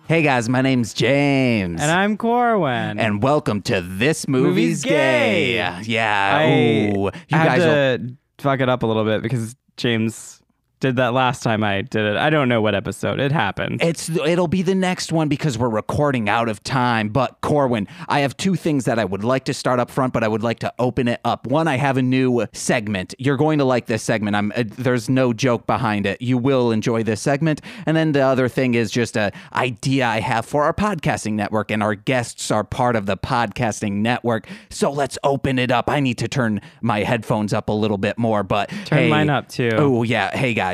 Hey guys, my name's James. And I'm Corwyn. And welcome to This Movie's Gay. Yeah. You guys to fuck it up a little bit because James did that last time I did it. I don't know what episode it happened. It'll be the next one because we're recording out of time. But Corwyn, I have two things that I would like to start up front, but I would like to open it up. One, I have a new segment. You're going to like this segment. There's no joke behind it. You will enjoy this segment. And then the other thing is just an idea I have for our podcasting network, and our guests are part of the podcasting network. So let's open it up. I need to turn my headphones up a little bit more, but turn mine up too. Oh yeah. Hey guys.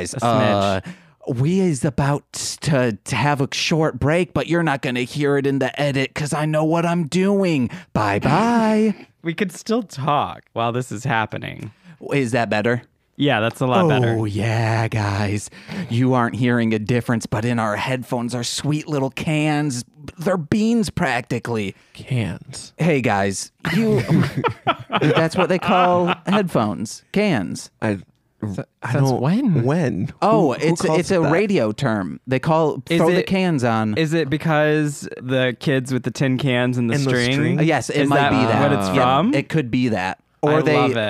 We is about to have a short break, but you're not going to hear it in the edit because I know what I'm doing. Bye-bye. We could still talk while this is happening. Is that better? Yeah, that's a lot better. Oh, yeah, guys. You aren't hearing a difference, but in our headphones are sweet little cans. They're beans, practically. Cans. Hey, guys. That's what they call headphones. Cans. When? Oh, it's a radio term. They call the cans on. Is it because the kids with the tin cans and the string? Yes, it might be that. What it's from? It could be that. Or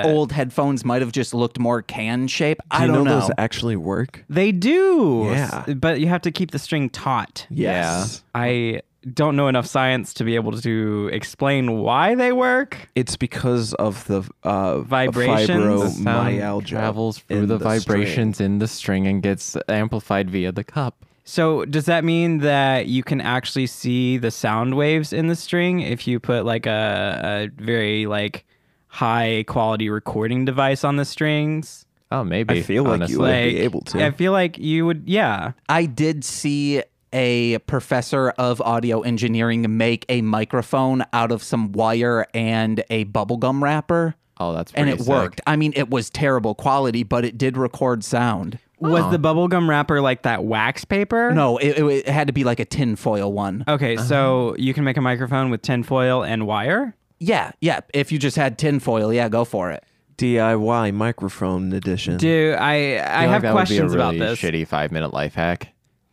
old headphones might have just looked more can shape. I don't know. Do you know those actually work? They do. Yeah. But you have to keep the string taut. Yes. Yeah. I don't know enough science to be able to explain why they work. It's because of the vibrations. Fibromyalgia travels through the vibrations in the string and gets amplified via the cup. So does that mean that you can actually see the sound waves in the string if you put like a very like high quality recording device on the strings? Oh, maybe. I feel like you would be able to. I feel like you would, yeah. I did see a professor of audio engineering make a microphone out of some wire and a bubblegum wrapper. Oh, that's pretty And it sick. worked. I mean, it was terrible quality, but it did record sound. Was the bubblegum wrapper like that wax paper? No, it had to be like a tinfoil one. Okay, so you can make a microphone with tinfoil and wire? Yeah. If you just had tinfoil, yeah, go for it. DIY microphone edition. Dude, I have questions about this. Shitty 5-minute life hack.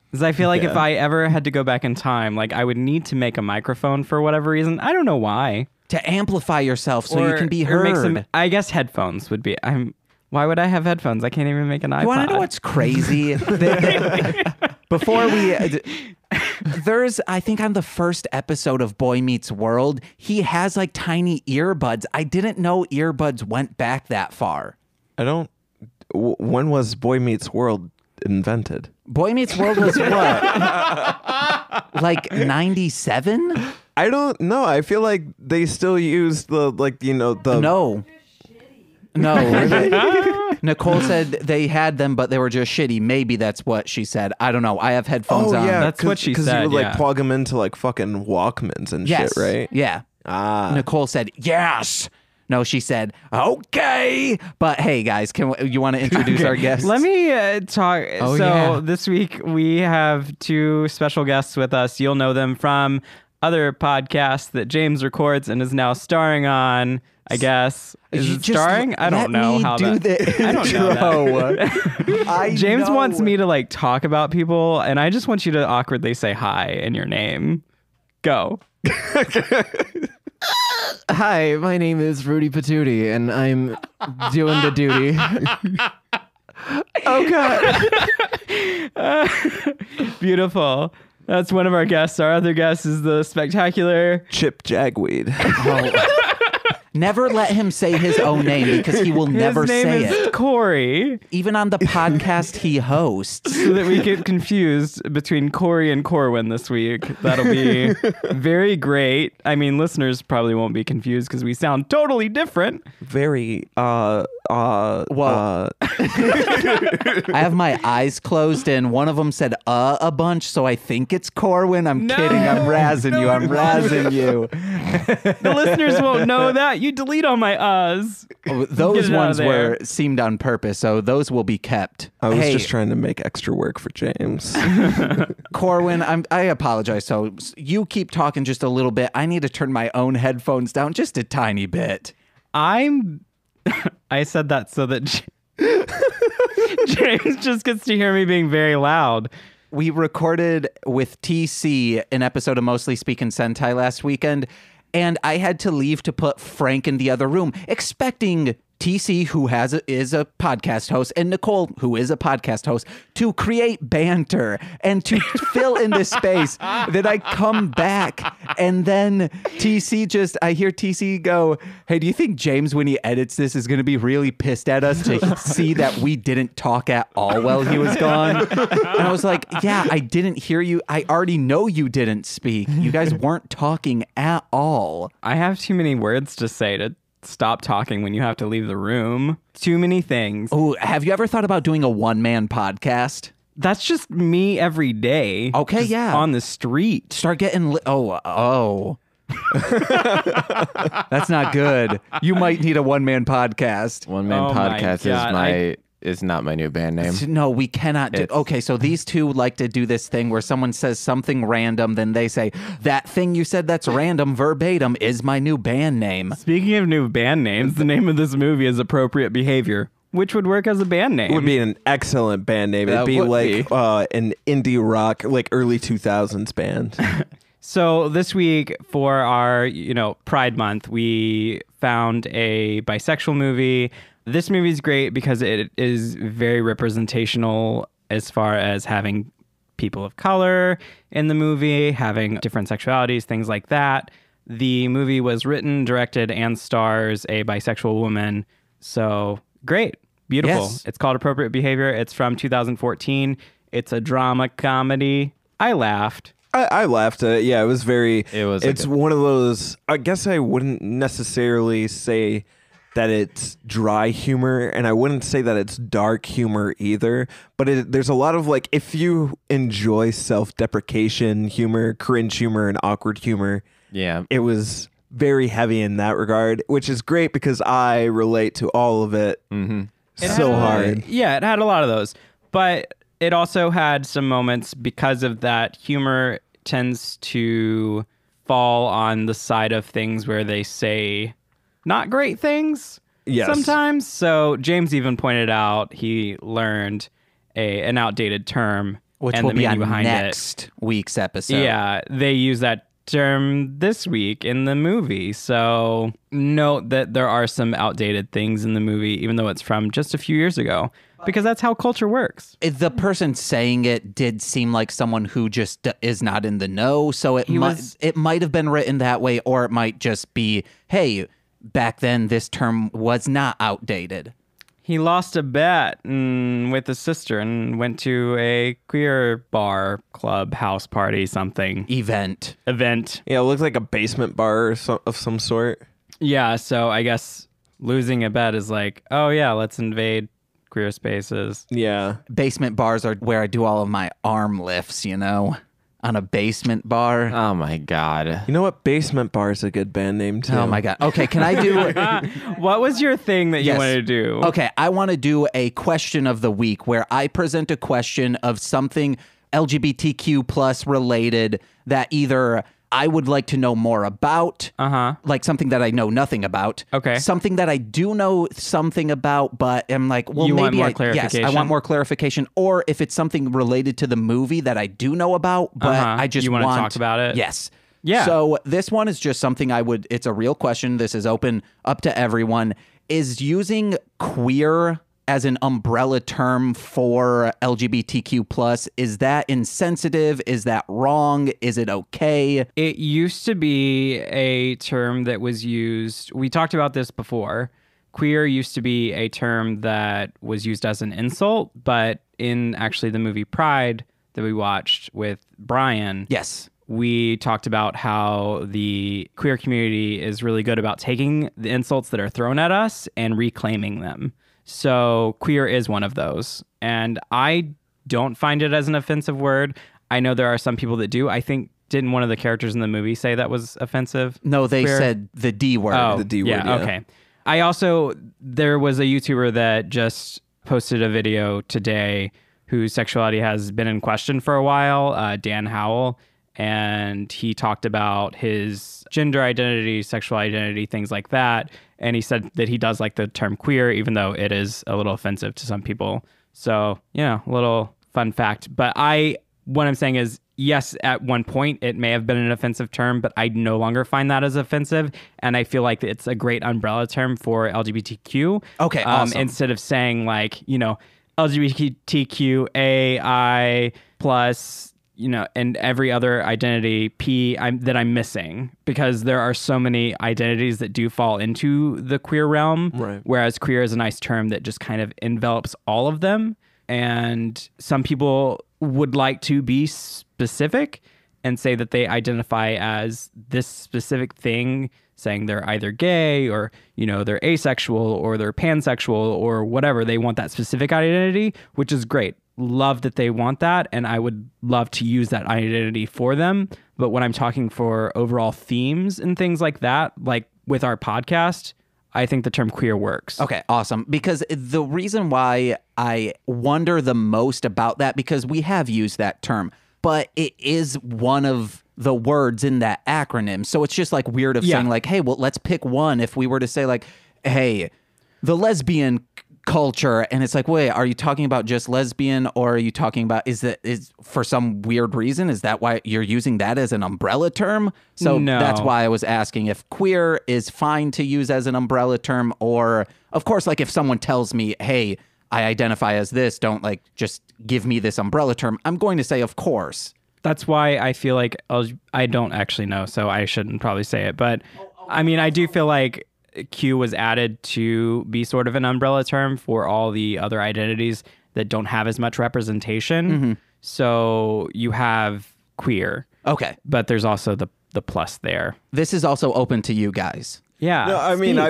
Because I feel like if I ever had to go back in time, like I would need to make a microphone for whatever reason. I don't know why. To amplify yourself so you can be heard. I guess headphones would be. Why would I have headphones? I can't even make an iPod. You want to know what's crazy? Before I think on the first episode of Boy Meets World, he has like tiny earbuds. I didn't know earbuds went back that far. When was Boy Meets World invented? Boy Meets World was what? Like 97? I don't know. I feel like they still use the No. Nicole said they had them, but they were just shitty. Maybe that's what she said. I don't know. I have headphones on. Yeah, that's what she said. Because you would like plug them into like fucking Walkmans and shit, right? Yeah. Nicole said yes. No, she said okay. But hey, guys, you want to introduce our guests? Let me talk. This week we have two special guests with us. You'll know them from other podcasts that James records and is now starring on. I guess. Is it starring? I don't know how that. I don't know. James wants me to like talk about people, and I just want you to awkwardly say hi in your name. Go. Hi, my name is Rudy Patootie, and I'm doing the duty. Oh, God. Beautiful. That's one of our guests. Our other guest is the spectacular Chip Jagweed. Never let him say his own name because he will never say it. His name is Corey. Even on the podcast he hosts. So that we get confused between Corey and Corwyn this week. That'll be very great. I mean, listeners probably won't be confused because we sound totally different. Very, I have my eyes closed and one of them said a bunch, so I think it's Corwyn. I'm kidding. I'm razzing you. I'm razzing you. The listeners won't know that. You delete all my uhs. Those ones seemed on purpose, so those will be kept. I was just trying to make extra work for James. Corwyn, I apologize. So you keep talking just a little bit. I need to turn my own headphones down just a tiny bit. I said that so that James just gets to hear me being very loud. We recorded with TC an episode of Mostly Speaking Sentai last weekend, and I had to leave to put Frank in the other room, expecting TC, who is a podcast host, and Nicole, who is a podcast host, to create banter and to fill in this space. Then I come back, and then I hear TC go, "Hey, do you think James, when he edits this, is going to be really pissed at us to see that we didn't talk at all while he was gone?" And I was like, "Yeah, I didn't hear you. I already know you didn't speak. You guys weren't talking at all." I have too many words to say to stop talking when you have to leave the room. Too many things. Oh, have you ever thought about doing a one-man podcast? That's just me every day. Okay, yeah. On the street. Start getting oh. That's not good. You might need a one-man podcast. One-man podcast is not my new band name. No, we cannot do. Okay, so these two like to do this thing where someone says something random, then they say, "That thing you said that's random verbatim is my new band name." Speaking of new band names, the name of this movie is Appropriate Behavior, which would work as a band name. It would be an excellent band name. It'd be like an indie rock, like early 2000s band. So this week for our, Pride Month, we found a bisexual movie. This movie is great because it is very representational as far as having people of color in the movie, having different sexualities, things like that. The movie was written, directed, and stars a bisexual woman. So great. Beautiful. Yes. It's called Appropriate Behavior. It's from 2014. It's a drama comedy. I laughed. I laughed at it. Yeah, it was very... It's one of those... I guess I wouldn't necessarily say that it's dry humor, and I wouldn't say that it's dark humor either, but there's a lot of, like, if you enjoy self-deprecation humor, cringe humor, and awkward humor, yeah, it was very heavy in that regard, which is great because I relate to all of it so hard. Yeah, it had a lot of those, but it also had some moments because of that humor tends to fall on the side of things where they say not great things sometimes. So James even pointed out he learned an outdated term, which and will the be meaning on behind next week's episode. Yeah, they use that term this week in the movie. So note that there are some outdated things in the movie, even though it's from just a few years ago, because that's how culture works. The person saying it did seem like someone who just is not in the know. So it might have been written that way, or it might just be, hey, back then this term was not outdated. He lost a bet with his sister and went to a queer bar, club, house party, something. Event. Yeah, it looked like a basement bar of some sort. Yeah, so I guess losing a bet is like, oh yeah, let's invade queer spaces. Yeah. Basement bars are where I do all of my arm lifts, on a basement bar. Oh my God. You know what? Basement Bar is a good band name too. Oh my God. Okay, can I do... What was your thing that you wanted to do? Okay, I want to do a question of the week where I present a question of something LGBTQ plus related that either I would like to know more about, like something that I know nothing about. Okay. Something that I do know something about, but I'm like, well, you maybe want more clarification? Yes, I want more clarification. Or if it's something related to the movie that I do know about, but I just want to talk about it. Yes. Yeah. So this one is just something it's a real question. This is open up to everyone. Is using queer as an umbrella term for LGBTQ plus, is that insensitive? Is that wrong? Is it okay? It used to be a term that was used. We talked about this before. Queer used to be a term that was used as an insult, but in actually the movie Pride that we watched with Brian, yes, we talked about how the queer community is really good about taking the insults that are thrown at us and reclaiming them. So queer is one of those. And I don't find it as an offensive word. I know there are some people that do. I think, didn't one of the characters in the movie say that was offensive? No, they queer? said the D word. Oh, the D word, yeah. Okay. There was a YouTuber that just posted a video today whose sexuality has been in question for a while, Dan Howell. And he talked about his gender identity, sexual identity, things like that. And he said that he does like the term queer, even though it is a little offensive to some people. So, a little fun fact. But I what I'm saying is, yes, at one point it may have been an offensive term, but I no longer find that as offensive. And I feel like it's a great umbrella term for LGBTQ. Okay, awesome. Instead of saying like, LGBTQAI plus, and every other identity that I'm missing, because there are so many identities that do fall into the queer realm. Right. Whereas queer is a nice term that just kind of envelops all of them. And some people would like to be specific and say that they identify as this specific thing, saying they're either gay or, they're asexual or they're pansexual or whatever. They want that specific identity, which is great. Love that they want that. And I would love to use that identity for them. But when I'm talking for overall themes and things like that, like with our podcast, I think the term queer works. Okay, awesome. Because the reason why I wonder the most about that, because we have used that term, but it is one of the words in that acronym. So it's just like weird of saying like, hey, well, let's pick one. If we were to say like, hey, the lesbian culture, and it's like, wait, are you talking about just lesbian, or are you talking about, is for some weird reason, is that why you're using that as an umbrella term? So no. That's why I was asking if queer is fine to use as an umbrella term, or of course, like if someone tells me, hey, I identify as this, don't like just give me this umbrella term, I'm going to say, of course. That's why I feel like I don't actually know, so I shouldn't probably say it. But I mean, I do feel like Q was added to be sort of an umbrella term for all the other identities that don't have as much representation. Mm-hmm. So you have queer. Okay. But there's also the plus there. This is also open to you guys. Yeah. No, I mean, I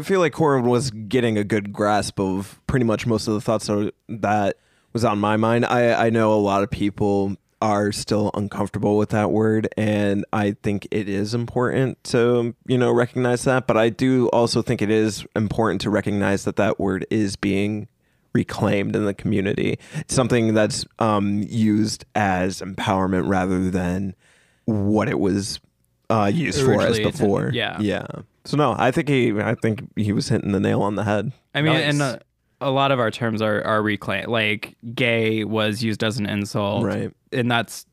feel like Corwyn was getting a good grasp of pretty much most of the thoughts that was on my mind. I know a lot of people are still uncomfortable with that word, and I think it is important to, recognize that, but I do also think it is important to recognize that that word is being reclaimed in the community. It's something that's used as empowerment rather than what it was used for as before. Yeah. So no, I think he was hitting the nail on the head. I mean, and a lot of our terms are reclaimed. Like gay was used as an insult, right? And that's,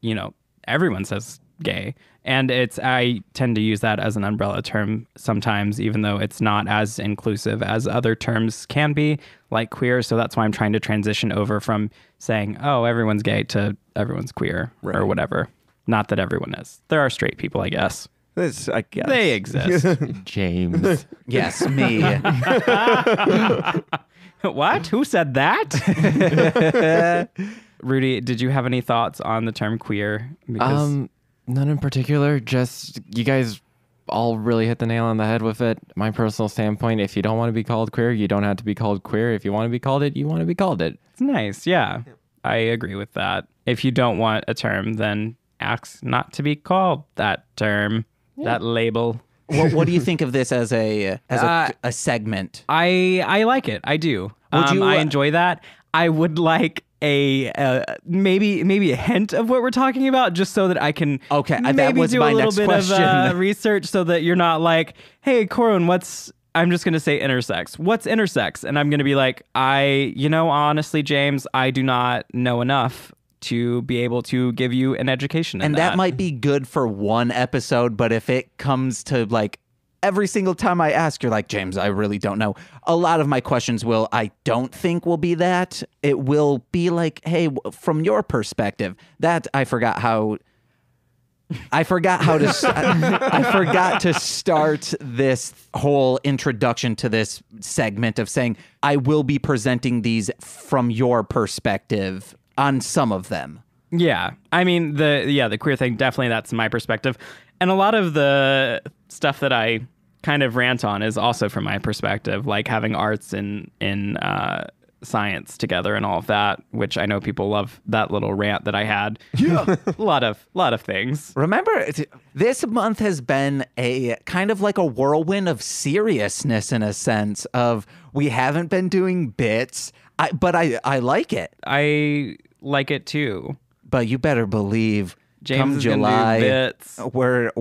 everyone says gay, and I tend to use that as an umbrella term sometimes, even though it's not as inclusive as other terms can be, like queer. So that's why I'm trying to transition over from saying, oh, everyone's gay to everyone's queer, right, or whatever. Not that everyone is. There are straight people, I guess. I guess they exist. James. Yes, me. What? Who said that? Rudy, did you have any thoughts on the term queer? None in particular. Just you guys all really hit the nail on the head with it. My personal standpoint, if you don't want to be called queer, you don't have to be called queer. If you want to be called it, you want to be called it. It's nice. Yeah. I agree with that. If you don't want a term, then ask not to be called that term, that label. What do you think of this as a segment? I like it. I do. I enjoy that. I would like maybe a hint of what we're talking about, just so that I can that was do my a little next bit question. of research, so that you're not like, hey, Corwyn, I'm just going to say intersex. What's intersex? And I'm going to be like, honestly, James, I do not know enough to be able to give you an education in that might be good for one episode, but if it comes to like every single time I ask, you're like, James, I really don't know. A lot of my questions I don't think will be that. It will be like, hey, from your perspective, that I forgot to start this whole introduction to this segment of saying, I will be presenting these from your perspective on some of them. Yeah. I mean, the queer thing, definitely that's my perspective. And a lot of the stuff that I kind of rant on is also from my perspective, like having arts in science together and all of that, which I know people love that little rant that I had. Yeah. a lot of things. Remember, this month has been a kind of like a whirlwind of seriousness, in a sense of we haven't been doing bits, but I like it. I like it too. But you better believe, James come is July, do bits. we're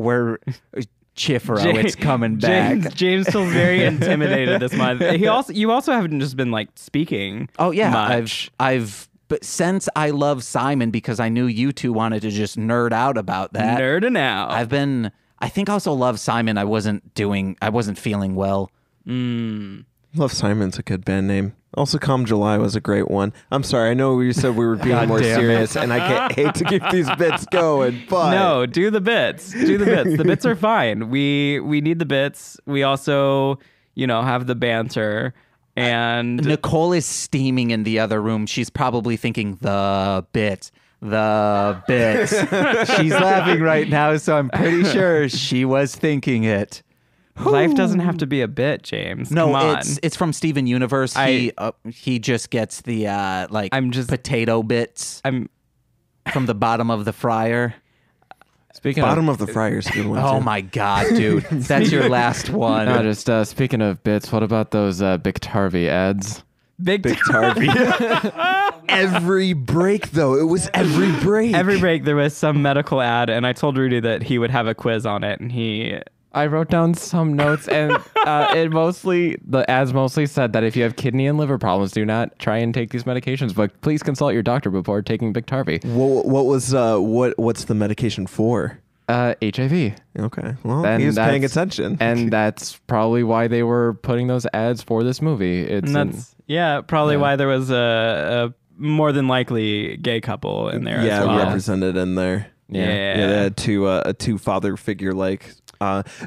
Chifro, it's coming back. James feels very intimidated this month. You also haven't just been like speaking. Oh yeah, much. I've But since I love Simon, because I knew you two wanted to just nerd out about that. Nerding out. I think I also love Simon. I wasn't feeling well. Love Simon's a good band name. Also, Calm July was a great one. I'm sorry. I know you said we were being more serious, and I hate to keep these bits going, but... No, do the bits. Do the bits. The bits are fine. We need the bits. We also, have the banter. And Nicole is steaming in the other room. She's probably thinking, the bits. She's laughing right now, so I'm pretty sure she was thinking it. Life doesn't have to be a bit, James. No, come on. it's from Steven Universe. He just gets the potato bits. I'm from the bottom of the fryer. Bottom of the fryer is a good one. Oh too. my god, dude, that's your last one. No, just speaking of bits, what about those Big Tarvey ads? Big Tarvey. Every break, though. It was every break. Every break, there was some medical ad, and I told Rudy that he would have a quiz on it, and I wrote down some notes, and the ads mostly said that if you have kidney and liver problems, do not try and take these medications, but please consult your doctor before taking Big Tarvey. What's the medication for? HIV. Okay. Well, he was paying attention. And that's probably why they were putting those ads for this movie. Probably why there was a more than likely gay couple in there as well. Represented in there. Yeah. They had two father figure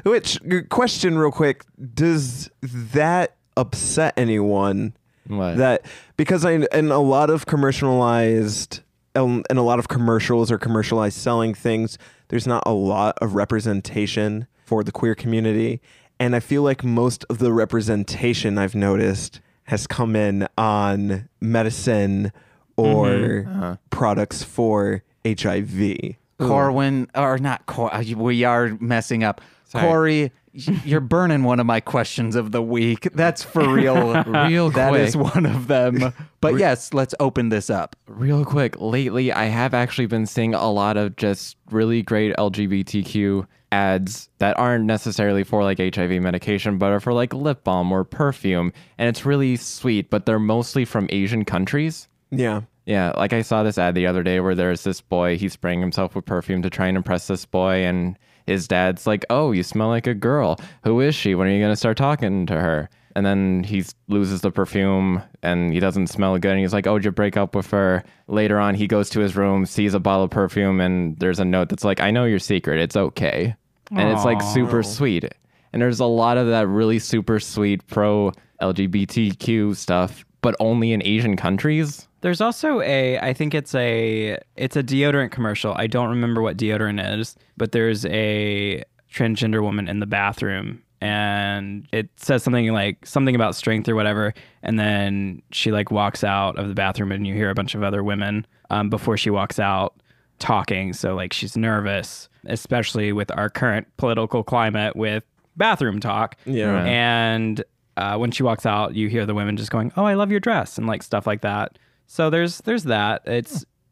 which, question real quick, does that upset anyone? What? That because in a lot of commercialized in a lot of commercials or commercialized selling things, there's not a lot of representation for the queer community, and I feel like most of the representation I've noticed has come in on medicine or products for HIV. Corwyn, or not Corey, we are messing up. Sorry. Corey, you're burning one of my questions of the week. That's for real. Real quick. That is one of them. But yes, let's open this up. Real quick, lately I have actually been seeing a lot of just really great LGBTQ ads that aren't necessarily for HIV medication, but are for lip balm or perfume. And it's really sweet, but they're mostly from Asian countries. Yeah. Yeah, I saw this ad the other day where there's this boy, he's spraying himself with perfume to try and impress this boy, and his dad's like, "Oh, you smell like a girl. Who is she? When are you going to start talking to her?" And then he loses the perfume, and he doesn't smell good, and he's like, "Oh, did you break up with her?" Later on, he goes to his room, sees a bottle of perfume, and there's a note that's like, "I know your secret. It's okay." And it's super sweet. And there's a lot of that really super sweet pro-LGBTQ stuff, but only in Asian countries. There's also I think it's a deodorant commercial. I don't remember what deodorant is, but there's a transgender woman in the bathroom, and it says something about strength or whatever, and then she walks out of the bathroom, and you hear a bunch of other women before she walks out talking. So she's nervous, especially with our current political climate with bathroom talk. Yeah. Right. And when she walks out, you hear the women just going, "Oh, I love your dress," and stuff like that. So there's that.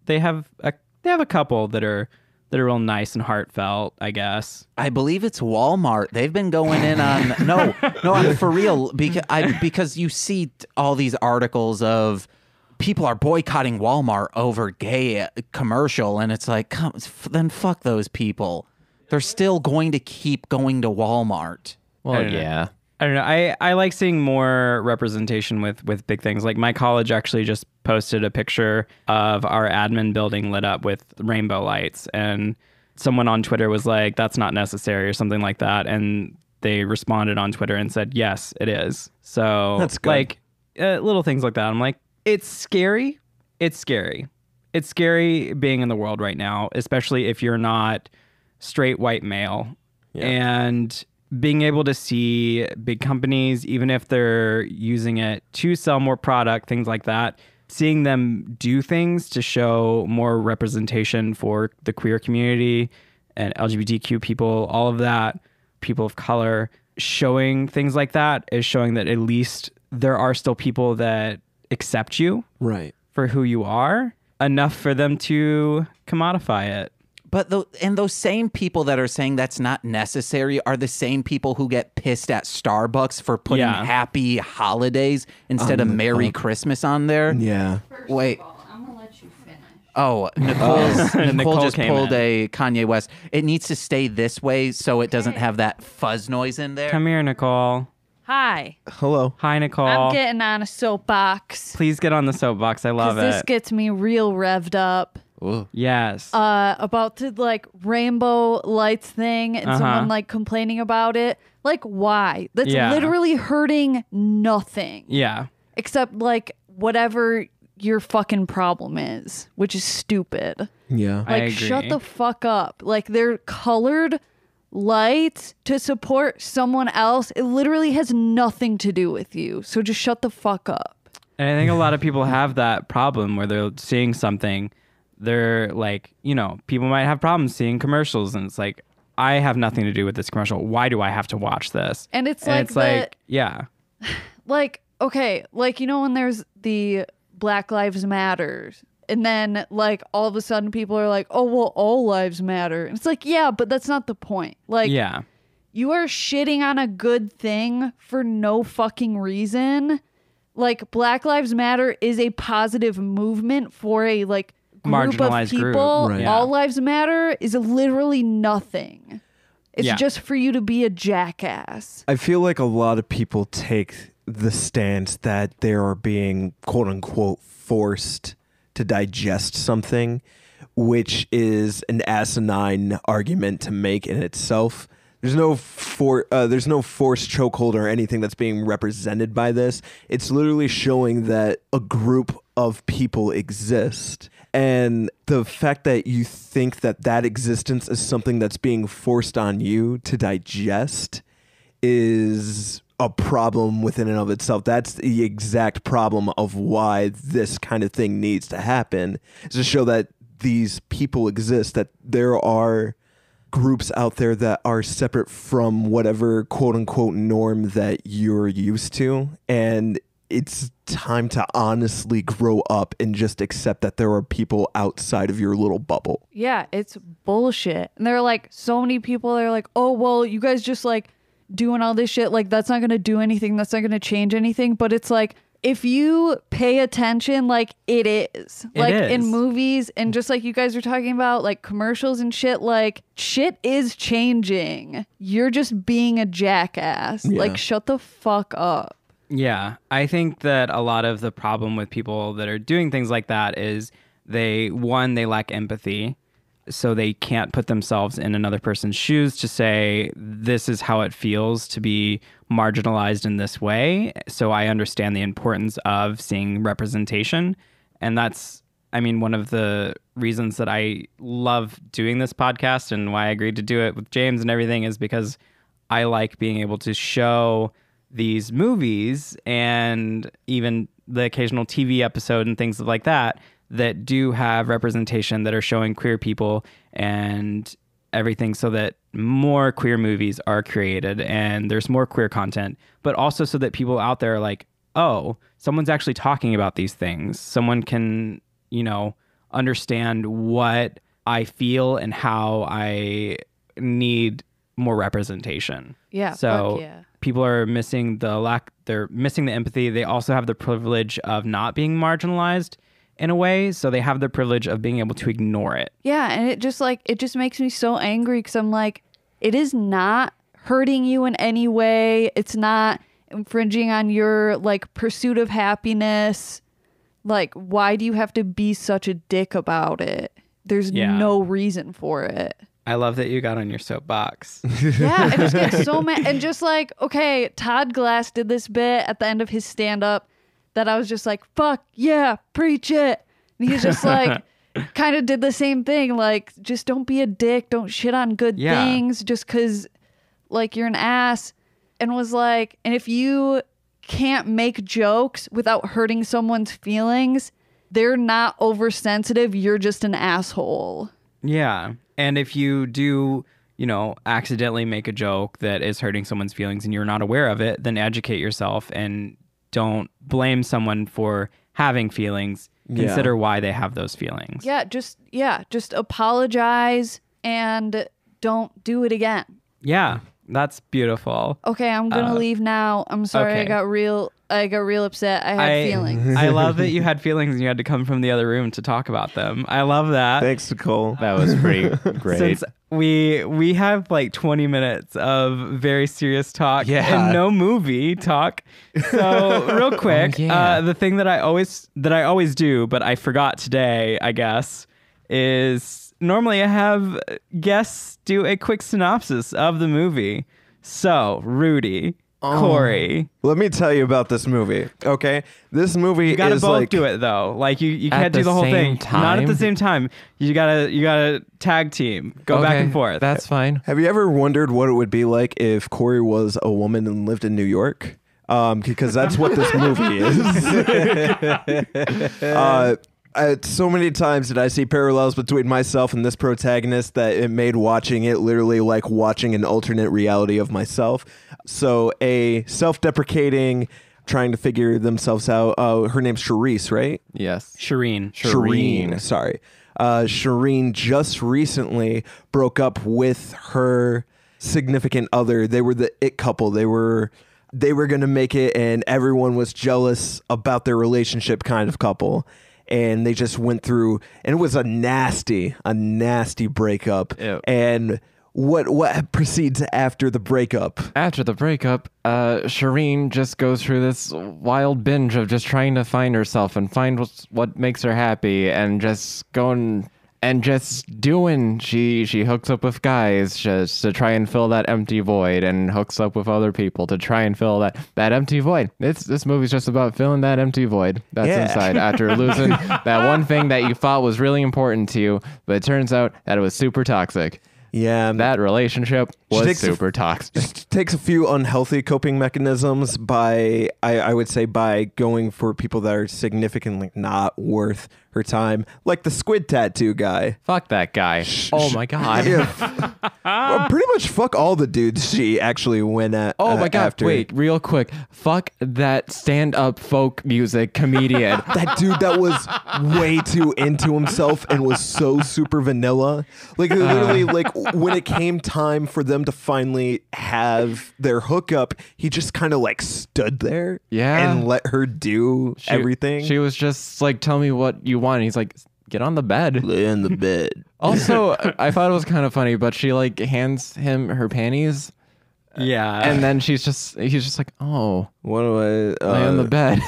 They have a couple that are real nice and heartfelt, I guess. I believe it's Walmart. They've been going in on no, I'm for real, because you see all these articles of people are boycotting Walmart over gay commercial, and it's like, then fuck those people. They're still going to keep going to Walmart. Well, yeah. I don't know. I like seeing more representation with big things. My college actually just posted a picture of our admin building lit up with rainbow lights, and someone on Twitter was like, "That's not necessary," or something like that. And they responded on Twitter and said, "Yes, it is." So that's good. Little things like that. I'm like, it's scary. It's scary. It's scary being in the world right now, especially if you're not straight white male. Yeah. And being able to see big companies, even if they're using it to sell more product, things like that, seeing them do things to show more representation for the queer community and LGBTQ people, all of that, people of color, showing things like that is showing that at least there are still people that accept you for who you are, enough for them to commodify it. But those same people that are saying that's not necessary are the same people who get pissed at Starbucks for putting Happy Holidays instead of Merry Christmas on there. Yeah. Wait. I'm gonna let Oh, Nicole just pulled in. a Kanye West. It needs to stay this way so it doesn't have that fuzz noise in there. Come here, Nicole. Hi. Hello. Hi, Nicole. I'm getting on a soapbox. Please get on the soapbox. I love it. This gets me real revved up. Ooh. Yes. About the like rainbow lights thing and someone like complaining about it. Like, why? That's literally hurting nothing. Yeah. Except like whatever your fucking problem is, which is stupid. Yeah. I Like, agree. shut the fuck up. Like, they're colored lights to support someone else. It literally has nothing to do with you. So just shut the fuck up. And I think a lot of people have that problem where they're seeing something. They're like, you know, people might have problems seeing commercials, and it's like, I have nothing to do with this commercial. Why do I have to watch this? And it's yeah. Like, okay, like, you know, when there's the Black Lives Matter, and then like all of a sudden people are like, oh, well, all lives matter. And it's like, yeah, but that's not the point. Like, Yeah. you are shitting on a good thing for no fucking reason. Like, Black Lives Matter is a positive movement for a like group Marginalized of group. people. Right. All lives matter is literally nothing. It's just for you to be a jackass. I feel like a lot of people take the stance that they are being quote unquote forced to digest something, which is an asinine argument to make in itself. There's no forced chokehold or anything that's being represented by this. It's literally showing that a group of people exist. And the fact that you think that that existence is something that's being forced on you to digest is a problem within and of itself. That's the exact problem of why this kind of thing needs to happen, is to show that these people exist, that there are groups out there that are separate from whatever quote unquote norm that you're used to. And it's time to honestly grow up and just accept that there are people outside of your little bubble. Yeah, it's bullshit. And there are like so many people that are like, oh, well, you guys just like doing all this shit. Like, that's not going to do anything. That's not going to change anything. But it's like, if you pay attention, like, it is. Like, in movies, and just like you guys were talking about, like commercials and shit, like, shit is changing. You're just being a jackass. Yeah. Like, shut the fuck up. Yeah, I think that a lot of the problem with people that are doing things like that is they lack empathy, so they can't put themselves in another person's shoes to say, this is how it feels to be marginalized in this way. So I understand the importance of seeing representation. And that's, I mean, one of the reasons that I love doing this podcast and why I agreed to do it with James and everything is because I like being able to show these movies and even the occasional TV episode and things like that do have representation, that are showing queer people and everything, so that more queer movies are created and there's more queer content, but also so that people out there are like, oh, someone's actually talking about these things. Someone can, you know, understand what I feel and how I need more representation. Yeah. So fuck yeah. People are missing they're missing the empathy. They also have the privilege of not being marginalized in a way. So they have the privilege of being able to ignore it. Yeah. And it just makes me so angry, because I'm like, it is not hurting you in any way. It's not infringing on your like pursuit of happiness. Like, why do you have to be such a dick about it? There's no reason for it. I love that you got on your soapbox. Yeah, I just get so mad. And just like, okay, Todd Glass did this bit at the end of his stand-up that I was just like, fuck, yeah, preach it. And he's just like, kind of did the same thing. Like, just don't be a dick. Don't shit on good things just because, like, you're an ass. And was like, and if you can't make jokes without hurting someone's feelings, they're not oversensitive. You're just an asshole. Yeah. And if you do, you know, accidentally make a joke that is hurting someone's feelings and you're not aware of it, then educate yourself and don't blame someone for having feelings. Consider why they have those feelings. Just apologize and don't do it again. Yeah. That's beautiful. Okay, I'm gonna leave now. I'm sorry. Okay. I got real upset. I had feelings. I love that you had feelings and you had to come from the other room to talk about them. I love that. Thanks, Nicole. That was pretty great. Since we have like 20 minutes of very serious talk and no movie talk. So real quick, the thing that I always do, but I forgot today, I guess, is normally I have guests do a quick synopsis of the movie. So, Rudy, Corey. Let me tell you about this movie, okay? This movie you gotta is both like... do it, though. Like, you can't do the whole thing. Not at the same time. You gotta tag team. Go back and forth. That's fine. Have you ever wondered what it would be like if Corey was a woman and lived in New York? Because that's what this movie is. So many times did I see parallels between myself and this protagonist that it made watching it literally like watching an alternate reality of myself. So a self-deprecating, trying to figure themselves out. Her name's Charisse, right? Yes. Shireen. Sorry. Shireen just recently broke up with her significant other. They were the it couple. They were going to make it, and everyone was jealous about their relationship kind of couple. And they just went through, and it was a nasty breakup. Ew. And what proceeds after the breakup? After the breakup, Shireen just goes through this wild binge of just trying to find herself and find what makes her happy, and just going and just doing. She hooks up with guys just to try and fill that empty void, and hooks up with other people to try and fill that empty void. This movie's just about filling that empty void that's inside after losing that one thing that you thought was really important to you, but it turns out that it was super toxic. Yeah, that relationship was super toxic. Just takes a few unhealthy coping mechanisms by, I would say, by going for people that are significantly not worth her time, like the squid tattoo guy. Fuck that guy. Oh my god. Well, pretty much fuck all the dudes she actually went at. Oh my god. After. Wait, real quick. Fuck that stand-up folk music comedian. That dude that was way too into himself and was so super vanilla. Like literally, like when it came time for them to finally have their hookup, he just kind of like stood there and let her do everything. She was just like, tell me what you want. And he's like, get on the bed. Lay in the bed. Also, I thought it was kind of funny, but she like hands him her panties. Yeah. And then he's just like, oh, what do I lay on the bed?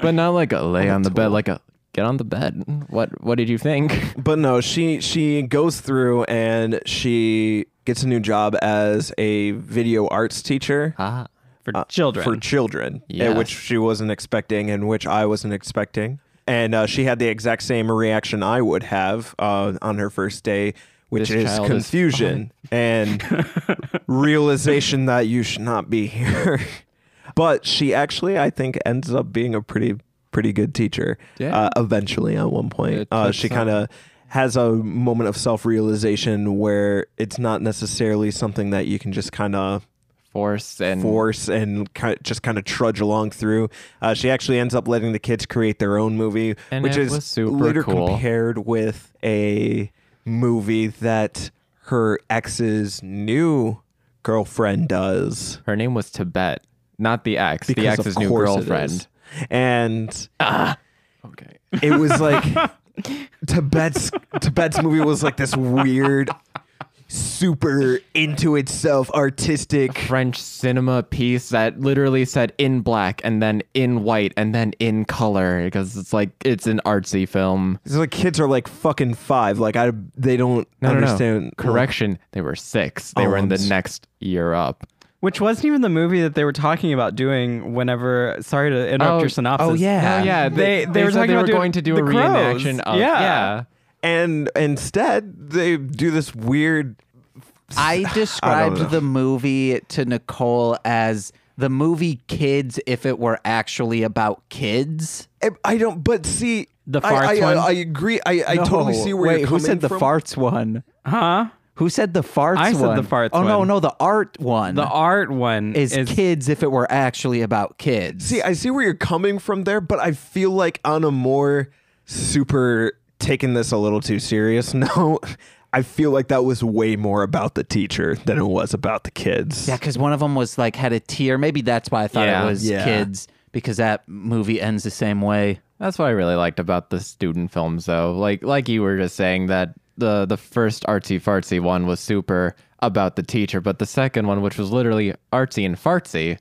But not like a lay on the bed, like a get on the bed. What did you think? But no, she goes through and she gets a new job as a video arts teacher. For children. Yes. Which she wasn't expecting and which I wasn't expecting. And she had the exact same reaction I would have on her first day, which is confusion and realization that you should not be here. But she actually, I think, ends up being a pretty good teacher. Eventually, at one point, she kind of has a moment of self-realization where it's not necessarily something that you can just kind of force and just kind of trudge along through. She actually ends up letting the kids create their own movie, and which is super later cool. compared with a movie that her ex's new girlfriend does. Her name was Tibet, not the ex. Because the ex's new girlfriend. And okay, it was like Tibet's movie was like this weird, super into itself, artistic French cinema piece that literally said in black and then in white and then in color, because it's like it's an artsy film. It's like kids are like fucking 5. Like they don't understand. No. Correction, they were 6. They were in the next year up. Which wasn't even the movie that they were talking about doing whenever... Sorry to interrupt your synopsis. Oh, yeah. Yeah, they were talking about going to do a reenaction of... Yeah. And instead, they do this weird... I described the movie to Nicole as the movie Kids if it were actually about kids. I don't... But see... The farts one? I agree. I totally see where you're coming from. Who said the farts one? Huh? Who said the farts one? I said the farts one. Oh, no, the art one. The art one is kids if it were actually about kids. See, I see where you're coming from there, but I feel like on a more super taking this a little too serious note, I feel like that was way more about the teacher than it was about the kids. Yeah, because one of them was like had a tear. Maybe that's why I thought it was kids, because that movie ends the same way. That's what I really liked about the student films, though. Like you were just saying that the first artsy fartsy one was super about the teacher, but the second one, which was literally artsy and fartsy,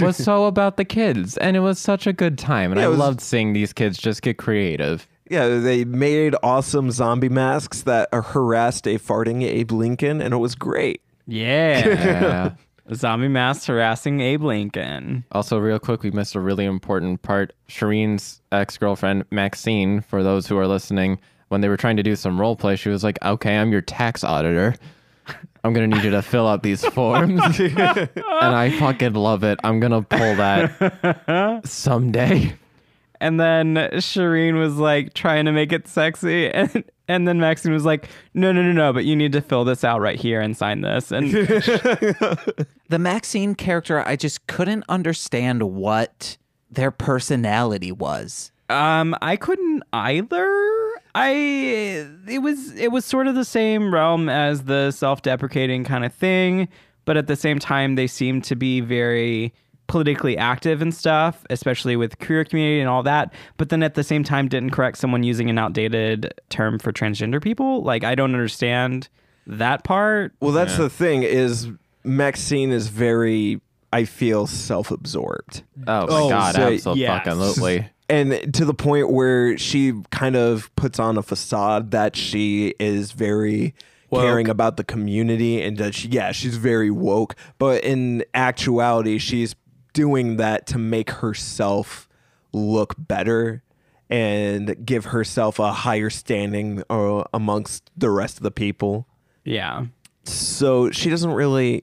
was so about the kids, and it was such a good time. And I loved seeing these kids just get creative. Yeah, they made awesome zombie masks that harassed a farting Abe Lincoln, and it was great. Yeah. Zombie masks harassing Abe Lincoln. Also, real quick, we missed a really important part. Shireen's ex-girlfriend, Maxine, for those who are listening, when they were trying to do some role play, she was like, okay, I'm your tax auditor. I'm going to need you to fill out these forms. And I fucking love it. I'm going to pull that someday. And then Shireen was like trying to make it sexy. And then Maxine was like, no, but you need to fill this out right here and sign this. And the Maxine character, I just couldn't understand what their personality was. I couldn't either. It was sort of the same realm as the self-deprecating kind of thing, but at the same time they seemed to be very politically active and stuff, especially with queer community and all that, but then at the same time didn't correct someone using an outdated term for transgender people. Like, I don't understand that part. Well, that's the thing, is Maxine is very, I feel, self-absorbed. Oh my God, absolutely. And to the point where she kind of puts on a facade that she is very caring about the community, and that she's very woke, but in actuality she's doing that to make herself look better and give herself a higher standing amongst the rest of the people. Yeah. So she doesn't really,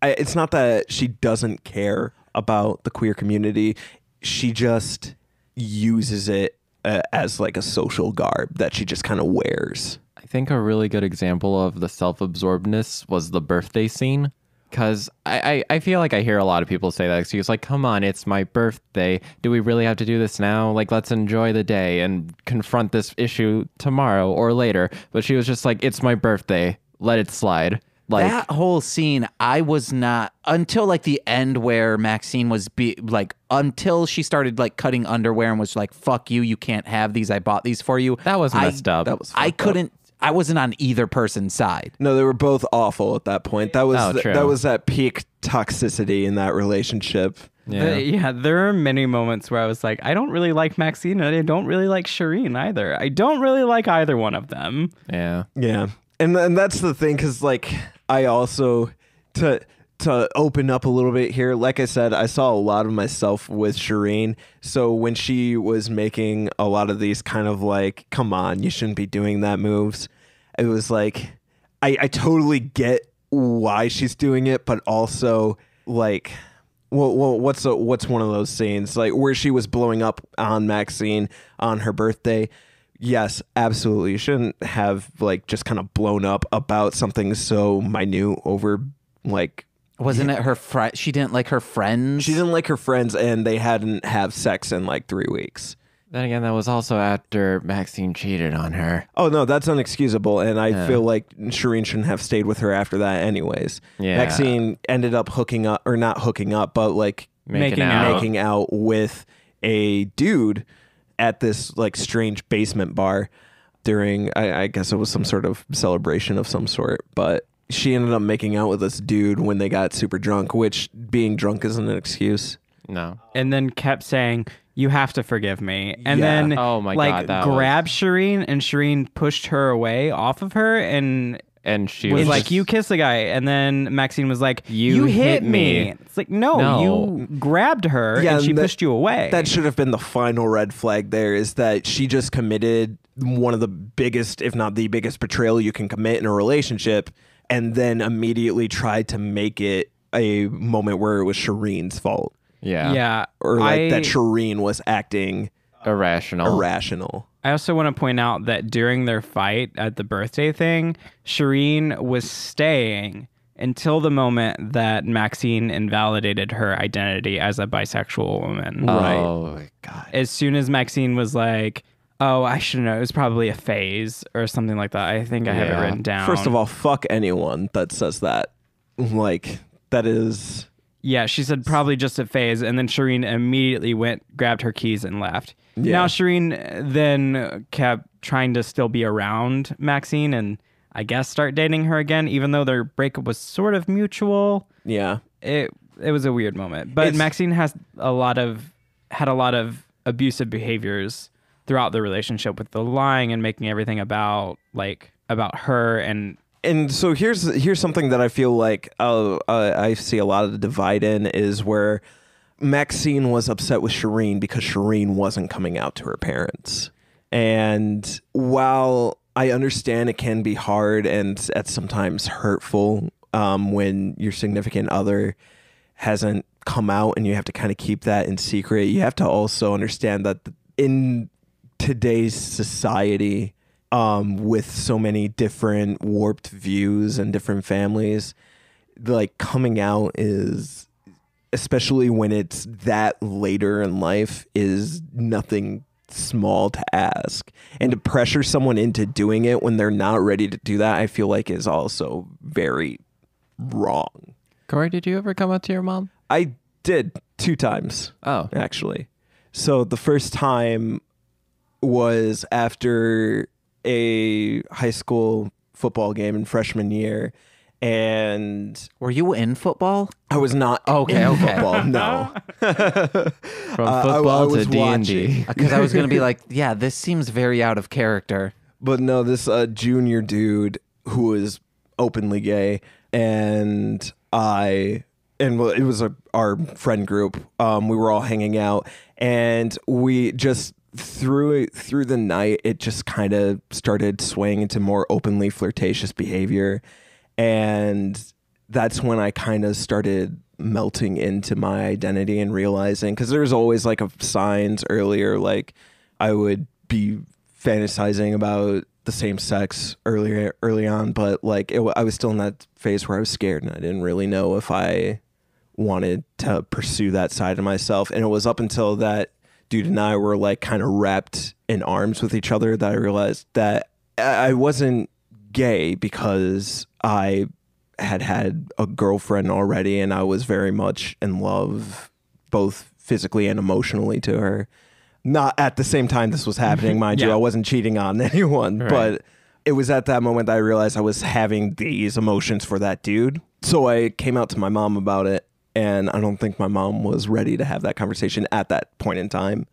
it's not that she doesn't care about the queer community. She just uses it as like a social garb that she just kind of wears. I think a really good example of the self-absorbedness was the birthday scene. Because I feel like I hear a lot of people say that excuse, like, come on, it's my birthday. Do we really have to do this now? Like, let's enjoy the day and confront this issue tomorrow or later. But she was just like, it's my birthday. Let it slide. Like, that whole scene, I was not, until like the end where Maxine was until she started like cutting underwear and was like, fuck you, you can't have these. I bought these for you. That was messed up. That was I wasn't on either person's side. No, they were both awful at that point. That was that peak toxicity in that relationship. Yeah. There are many moments where I was like, I don't really like Maxine, and I don't really like Shireen either. I don't really like either one of them. Yeah. And that's the thing, because like I also to open up a little bit here, like I said, I saw a lot of myself with Shireen. So when she was making a lot of these kind of like, come on, you shouldn't be doing that moves, it was like, I totally get why she's doing it, but also like, well, what's one of those scenes like where she was blowing up on Maxine on her birthday? Yes, absolutely. You shouldn't have like just kind of blown up about something so minute over like. Wasn't it her friend? She didn't like her friends? She didn't like her friends, and they hadn't have sex in like 3 weeks. Then again, that was also after Maxine cheated on her. Oh, no, that's unexcusable, and I feel like Shireen shouldn't have stayed with her after that anyways. Yeah. Maxine ended up not hooking up, but like making out with a dude at this like strange basement bar during, I guess it was some sort of celebration of some sort, but she ended up making out with this dude when they got super drunk, which being drunk isn't an excuse. No. And then kept saying, you have to forgive me. And then oh my God, that grabbed Shireen, and Shireen pushed her away off of her and she was like, you kiss the guy. And then Maxine was like, you hit me. It's like, no, you grabbed her and she pushed you away. That should have been the final red flag there, is that she just committed one of the biggest, if not the biggest betrayal you can commit in a relationship, and then immediately tried to make it a moment where it was Shireen's fault. Yeah. Or like that Shireen was acting irrational. I also want to point out that during their fight at the birthday thing, Shireen was staying until the moment that Maxine invalidated her identity as a bisexual woman. Oh, God. As soon as Maxine was like, Oh, I should know. It was probably a phase or something like that. I think I have it written down. First of all, fuck anyone that says that. Like, that is... Yeah, she said probably just a phase, and then Shireen immediately grabbed her keys and left. Yeah. Now Shireen then kept trying to still be around Maxine and I guess start dating her again, even though their breakup was sort of mutual. Yeah. It was a weird moment. But Maxine had a lot of abusive behaviors throughout the relationship, with the lying and making everything about her. And so here's something that I feel like I see a lot of the divide in, is where Maxine was upset with Shireen because Shireen wasn't coming out to her parents. And while I understand it can be hard and at sometimes hurtful when your significant other hasn't come out and you have to kind of keep that in secret, you have to also understand that in today's society, with so many different warped views and different families, like, coming out is, especially when it's that later in life, is nothing small to ask. And to pressure someone into doing it when they're not ready to do that, I feel like is also very wrong. Corey, did you ever come out to your mom? I did 2 times. Oh. Actually. So the first time was after a high school football game in freshman year. And were you in football? I was not in football, no. From football to D&D. Because I was going to be like, yeah, this seems very out of character. But no, this junior dude who was openly gay, and it was our friend group. We were all hanging out, and we just through the night, it just kind of started swaying into more openly flirtatious behavior. And that's when I kind of started melting into my identity and realizing, because there was always like signs earlier, like I would be fantasizing about the same sex early on, but like I was still in that phase where I was scared and I didn't really know if I wanted to pursue that side of myself. And it was up until that dude and I were like kind of wrapped in arms with each other that I realized that I wasn't gay, because I had a girlfriend already and I was very much in love, both physically and emotionally, to her. Not at the same time this was happening, mind you. I wasn't cheating on anyone, right. But it was at that moment that I realized I was having these emotions for that dude. So I came out to my mom about it, and I don't think my mom was ready to have that conversation at that point in time,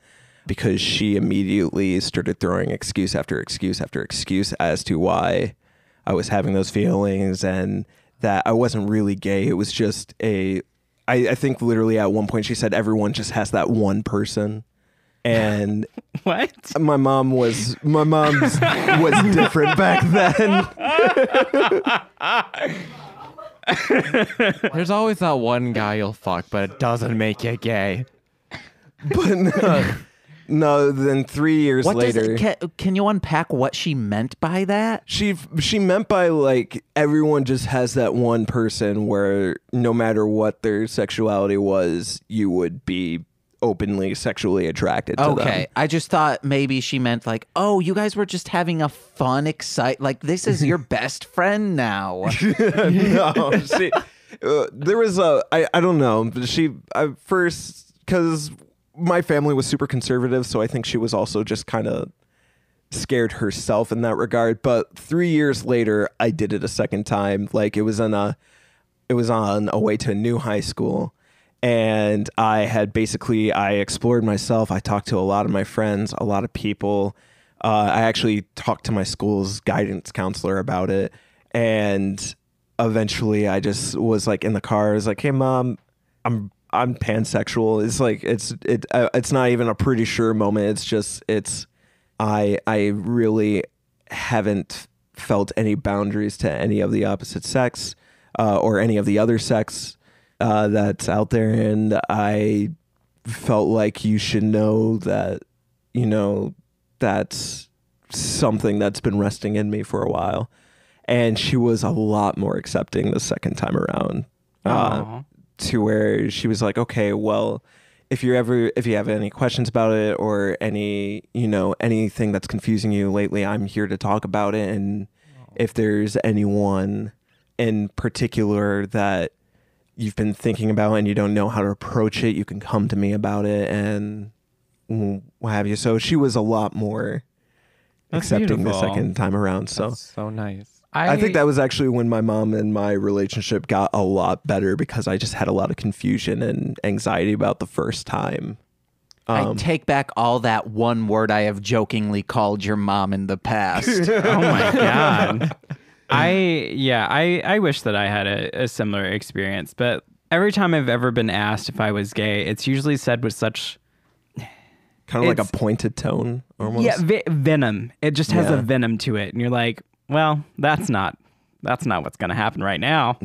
because she immediately started throwing excuse after excuse after excuse as to why I was having those feelings and that I wasn't really gay. It was just I think literally at one point she said everyone just has that one person. And what? My mom's was different back then. There's always that one guy you'll fuck, but it doesn't make you gay. But no, then 3 years later... Can you unpack what she meant by that? She meant by, like, everyone just has that one person where no matter what their sexuality was, you would be openly sexually attracted to them. Okay, I just thought maybe she meant like, oh, you guys were just having a fun, like this is your best friend now. No, there was I don't know. First, because my family was super conservative, so I think she was also just kind of scared herself in that regard. But 3 years later, I did it a second time. Like it was on a way to a new high school. And I explored myself. I talked to a lot of my friends, a lot of people. I actually talked to my school's guidance counselor about it. And eventually I just was like in the car. I was like, hey, Mom, I'm pansexual. It's like, it's not even a pretty sure moment. It's just, I really haven't felt any boundaries to any of the opposite sex or any of the other sex that's out there, and I felt like you should know that, that's something that's been resting in me for a while. And she was a lot more accepting the second time around, to where she was like, okay, well, if you have any questions about it or anything that's confusing you lately, I'm here to talk about it. And if there's anyone in particular that you've been thinking about and you don't know how to approach it, you can come to me about it and what have you. So she was a lot more accepting the second time around. So that's so nice. I think that was actually when my mom and my relationship got a lot better, because I just had a lot of confusion and anxiety about the first time. I take back all that one word I have jokingly called your mom in the past. Oh my God. I wish that I had a similar experience, but every time I've ever been asked if I was gay, it's usually said with such kind of like a pointed tone almost. Yeah, venom. It just has a venom to it. And you're like, well, that's not what's going to happen right now.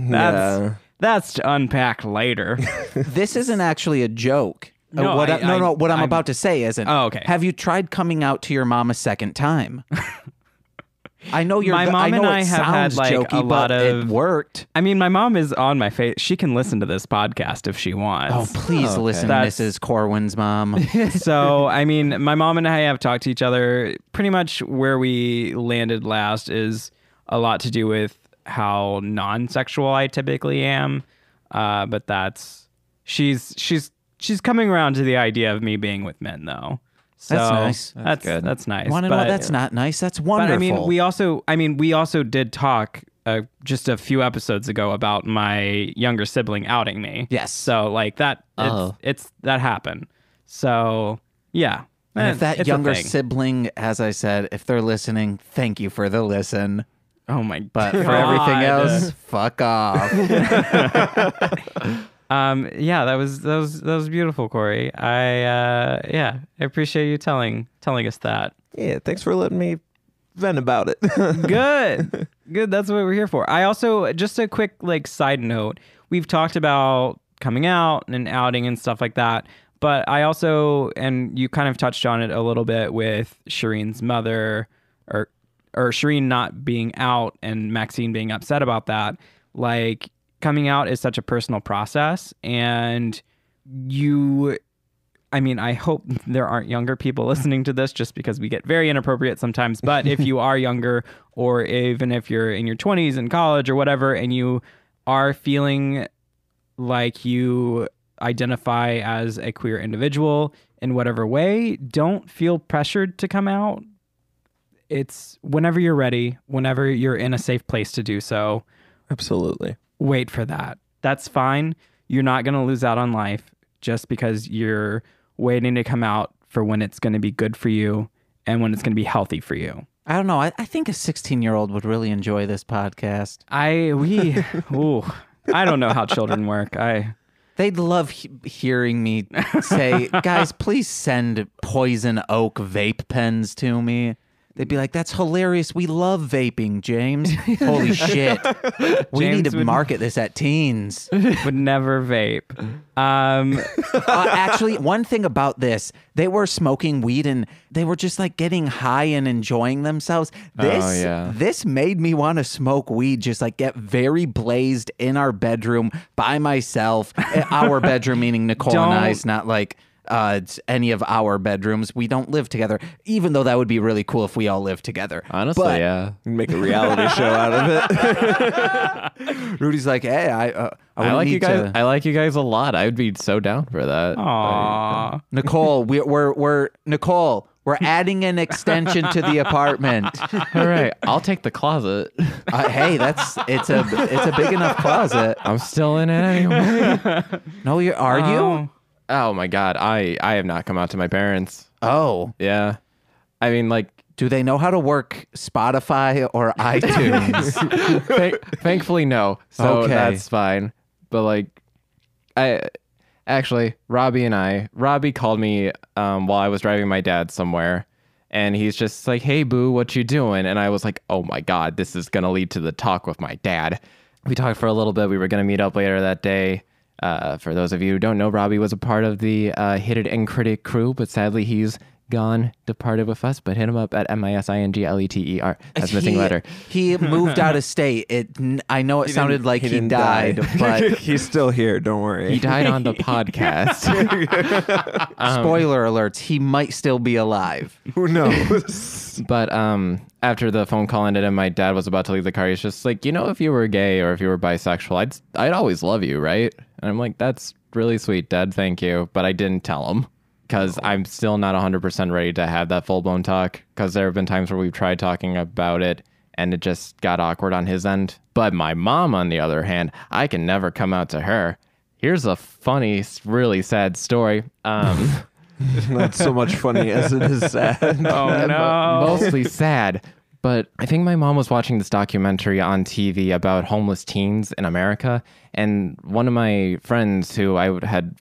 That's to unpack later. This isn't actually a joke. What I'm about to say isn't. Oh, okay. Have you tried coming out to your mom a second time? I know my mom and I have had like jokey, a lot of it worked. I mean, my mom is on my face. She can listen to this podcast if she wants. Oh, please listen, Mrs. Corwyn's mom. So, I mean, my mom and I have talked to each other. Pretty much where we landed last is a lot to do with how non-sexual I typically am. But she's coming around to the idea of me being with men, though. So that's nice. That's good. That's nice. Want to know? That's not nice. That's wonderful. But I mean, we also did talk just a few episodes ago about my younger sibling outing me. Yes. So like that, it's that happened. So yeah. And if that younger sibling, as I said, if they're listening, thank you for the listen. Oh my! But for everything else, fuck off. Yeah, that was beautiful, Corey. I appreciate you telling us that. Yeah, thanks for letting me vent about it. Good. That's what we're here for. I also, just a quick side note, we've talked about coming out and outing and stuff like that, but I also, and you kind of touched on it a little bit with Shireen's mother, or Shireen not being out and Maxine being upset about that. Like, coming out is such a personal process, and I hope there aren't younger people listening to this, just because we get very inappropriate sometimes. But if you are younger, or even if you're in your 20s in college or whatever, and you are feeling like you identify as a queer individual in whatever way, don't feel pressured to come out. It's whenever you're ready, whenever you're in a safe place to do so. Absolutely. Wait for that. That's fine. You're not going to lose out on life just because you're waiting to come out for when it's going to be good for you and when it's going to be healthy for you. I don't know. I think a 16-year-old would really enjoy this podcast. I don't know how children work. They'd love hearing me say, guys, please send poison oak vape pens to me. They'd be like, that's hilarious. We love vaping, James. Holy shit. We need to market this at teens. Would never vape. Actually, one thing about this, they were smoking weed and they were just getting high and enjoying themselves. This made me want to smoke weed, just get very blazed in our bedroom by myself. Our bedroom, meaning Nicole and I's, not it's any of our bedrooms. We don't live together, even though that would be really cool if we all lived together. Honestly, yeah. Make a reality show out of it. Rudy's like, hey, I like you guys. I like you guys a lot. I would be so down for that. Aww. Nicole, we're adding an extension to the apartment. All right, I'll take the closet. Hey, it's a big enough closet. I'm still in it anyway. No, are you? Oh my God, I have not come out to my parents. Oh. Yeah. I mean, do they know how to work Spotify or iTunes? Thankfully, no. So that's fine. But Robbie called me while I was driving my dad somewhere, and he's just like, hey, boo, what you doing? And I was like, oh my God, this is going to lead to the talk with my dad. We talked for a little bit. We were going to meet up later that day. For those of you who don't know, Robbie was a part of the Hit It and Critic crew, but sadly he's gone, departed with us, but hit him up at MISINGLETER. That's missing letter. He moved out of state. I know it sounded like he died, but he's still here. Don't worry. He died on the podcast. Spoiler alerts, he might still be alive. Who knows? But after the phone call ended and my dad was about to leave the car, he's just like, if you were gay or if you were bisexual, I'd always love you, right? And I'm like, that's really sweet, Dad. Thank you. But I didn't tell him. Because I'm still not 100% ready to have that full-blown talk. Because there have been times where we've tried talking about it and it just got awkward on his end. But my mom, on the other hand, I can never come out to her. Here's a funny, really sad story. Not so much funny as it is sad. Oh, no. Mostly sad. But I think my mom was watching this documentary on TV about homeless teens in America. And one of my friends who I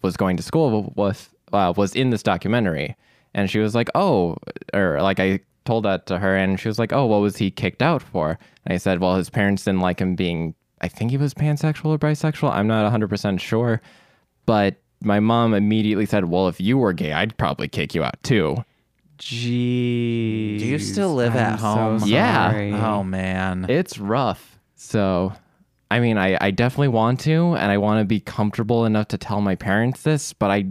was going to school with was in this documentary, and she was like, I told that to her, and she was like, what was he kicked out for? And I said, well, his parents didn't like him being, I think he was pansexual or bisexual. I'm not 100% sure, but my mom immediately said, well, if you were gay, I'd probably kick you out too. Jeez. Do you still live at home? So Yeah. sorry. Oh, man. It's rough. So, I mean, I definitely want to, and I want to be comfortable enough to tell my parents this, but I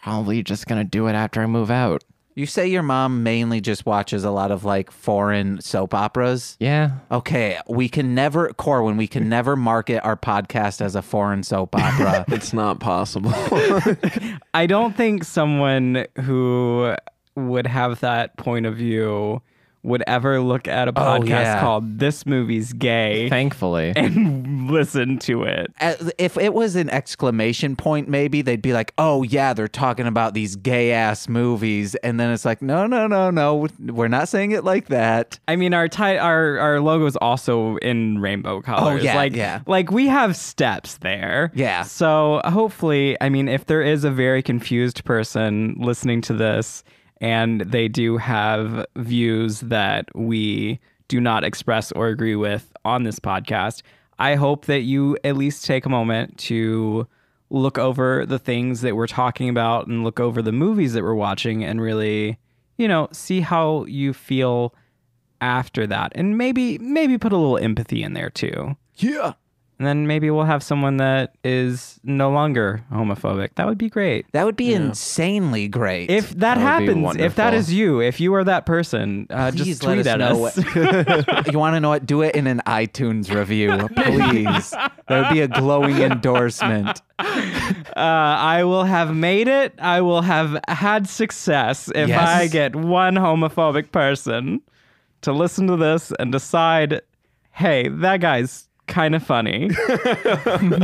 probably just gonna do it after I move out. You say your mom mainly just watches a lot of like foreign soap operas? Yeah. Okay, we can never market our podcast as a foreign soap opera. It's not possible. I don't think someone who would have that point of view would ever look at a podcast called This Movie's Gay. Thankfully. And listen to it. If it was an exclamation point, maybe they'd be like, oh yeah, they're talking about these gay ass movies. And then it's like, no, we're not saying it like that. I mean, our logo is also in rainbow colors. Oh yeah, Like we have steps there. Yeah. So hopefully, I mean, if there is a very confused person listening to this, and they do have views that we do not express or agree with on this podcast, I hope that you at least take a moment to look over the things that we're talking about and look over the movies that we're watching and really, see how you feel after that. And maybe put a little empathy in there too. Yeah. And then maybe we'll have someone that is no longer homophobic. That would be great. That would be insanely great. If that happens, if that is you, if you are that person, please just tweet at us. You want to know what? Do it in an iTunes review, please. That would be a glowing endorsement. I will have made it. I will have had success if I get one homophobic person to listen to this and decide, hey, that guy's kind of funny.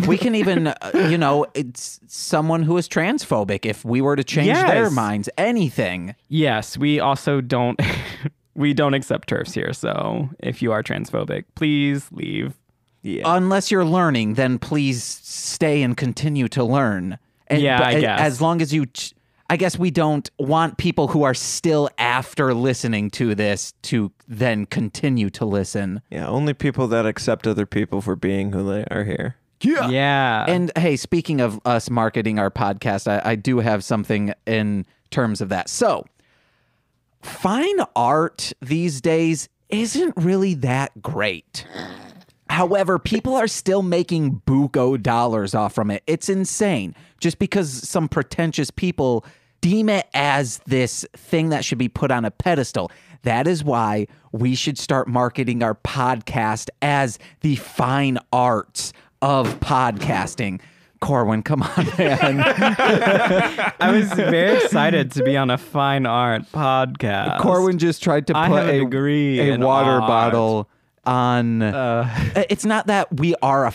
We can even, it's someone who is transphobic if we were to change their minds, anything. Yes, we also don't accept TERFs here. So if you are transphobic, please leave. Yeah. Unless you're learning, then please stay and continue to learn. And, I guess. As long as you... I guess we don't want people who are still after listening to this to then continue to listen. Yeah, only people that accept other people for being who they are here. Yeah. And hey, speaking of us marketing our podcast, I do have something in terms of that. So, fine art these days isn't really that great. However, people are still making buco dollars off from it. It's insane. Just because some pretentious people deem it as this thing that should be put on a pedestal. That is why we should start marketing our podcast as the fine arts of podcasting. Corwyn, come on, man. I was very excited to be on a fine art podcast. Corwyn just tried to put a water art. bottle on it's not that we are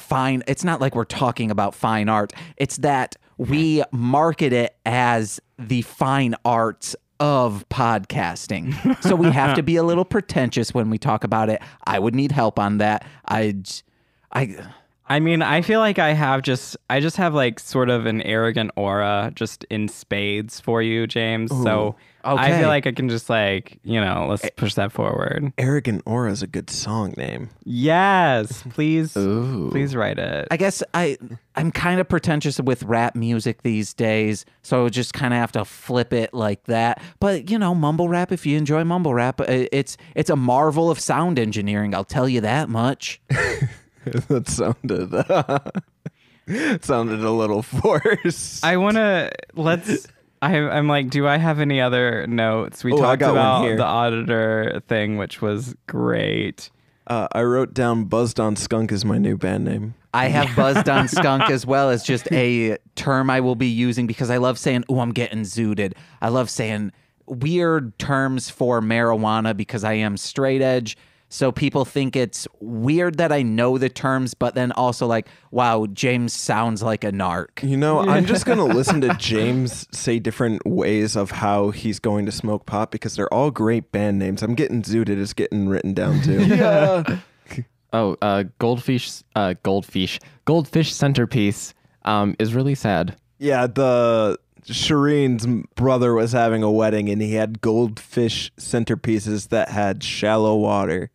it's not like we're talking about fine art. It's that we market it as the fine arts of podcasting. So we have to be a little pretentious when we talk about it. I would need help on that. I mean, I feel like I just have like sort of an arrogant aura just in spades for you, James. Ooh, so okay. I feel like I can just like, let's push that forward. Arrogant Aura is a good song name. Yes, please. Ooh. Please write it. I guess I'm kind of pretentious with rap music these days, so I would just kind of have to flip it like that. But, mumble rap, if you enjoy mumble rap, it's a marvel of sound engineering, I'll tell you that much. That sounded a little forced. I'm like, do I have any other notes? We talked about the auditor thing, which was great. I wrote down Buzzed on Skunk is my new band name. I have Buzzed on Skunk as well as just a term I will be using because I love saying, "Ooh, I'm getting zooted." I love saying weird terms for marijuana because I am straight edge. So people think it's weird that I know the terms, but then also like, wow, James sounds like a narc. I'm just going to listen to James say different ways of how he's going to smoke pot because they're all great band names. I'm getting zooted is getting written down too. Yeah. Goldfish Centerpiece is really sad. Yeah, Shireen's brother was having a wedding and he had goldfish centerpieces that had shallow water.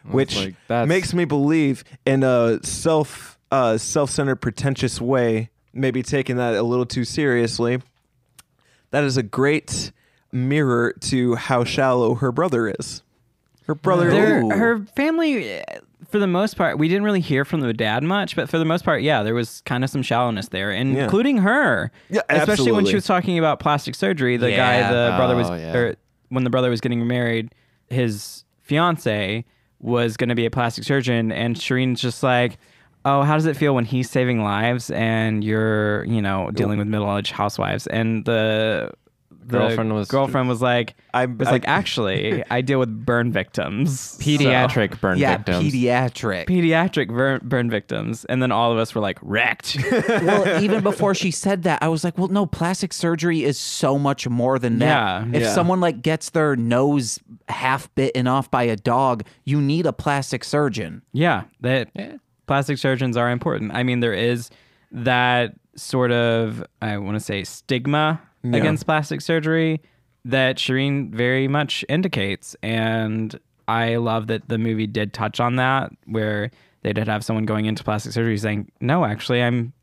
Which makes me believe in a self-centered, pretentious way, maybe taking that a little too seriously, that is a great mirror to how shallow her brother is. Her brother... Her family, for the most part, we didn't really hear from the dad much, but for the most part, there was kind of some shallowness there, including her. Yeah, absolutely. Especially when she was talking about plastic surgery. The guy, the brother was... Or when the brother was getting married, his fiance was going to be a plastic surgeon, and Shireen's just like, oh, how does it feel when he's saving lives and you're, dealing with middle-aged housewives? And the girlfriend was like, actually, I deal with burn victims. Pediatric burn victims. Pediatric burn victims. And then all of us were like, wrecked. Well, even before she said that, I was like, well, no, plastic surgery is so much more than that. If someone like gets their nose half bitten off by a dog, you need a plastic surgeon. Plastic surgeons are important. I mean, there is that sort of, I want to say, stigma against plastic surgery that Shireen very much indicates. And I love that the movie did touch on that, where they did have someone going into plastic surgery saying, no, actually, I'm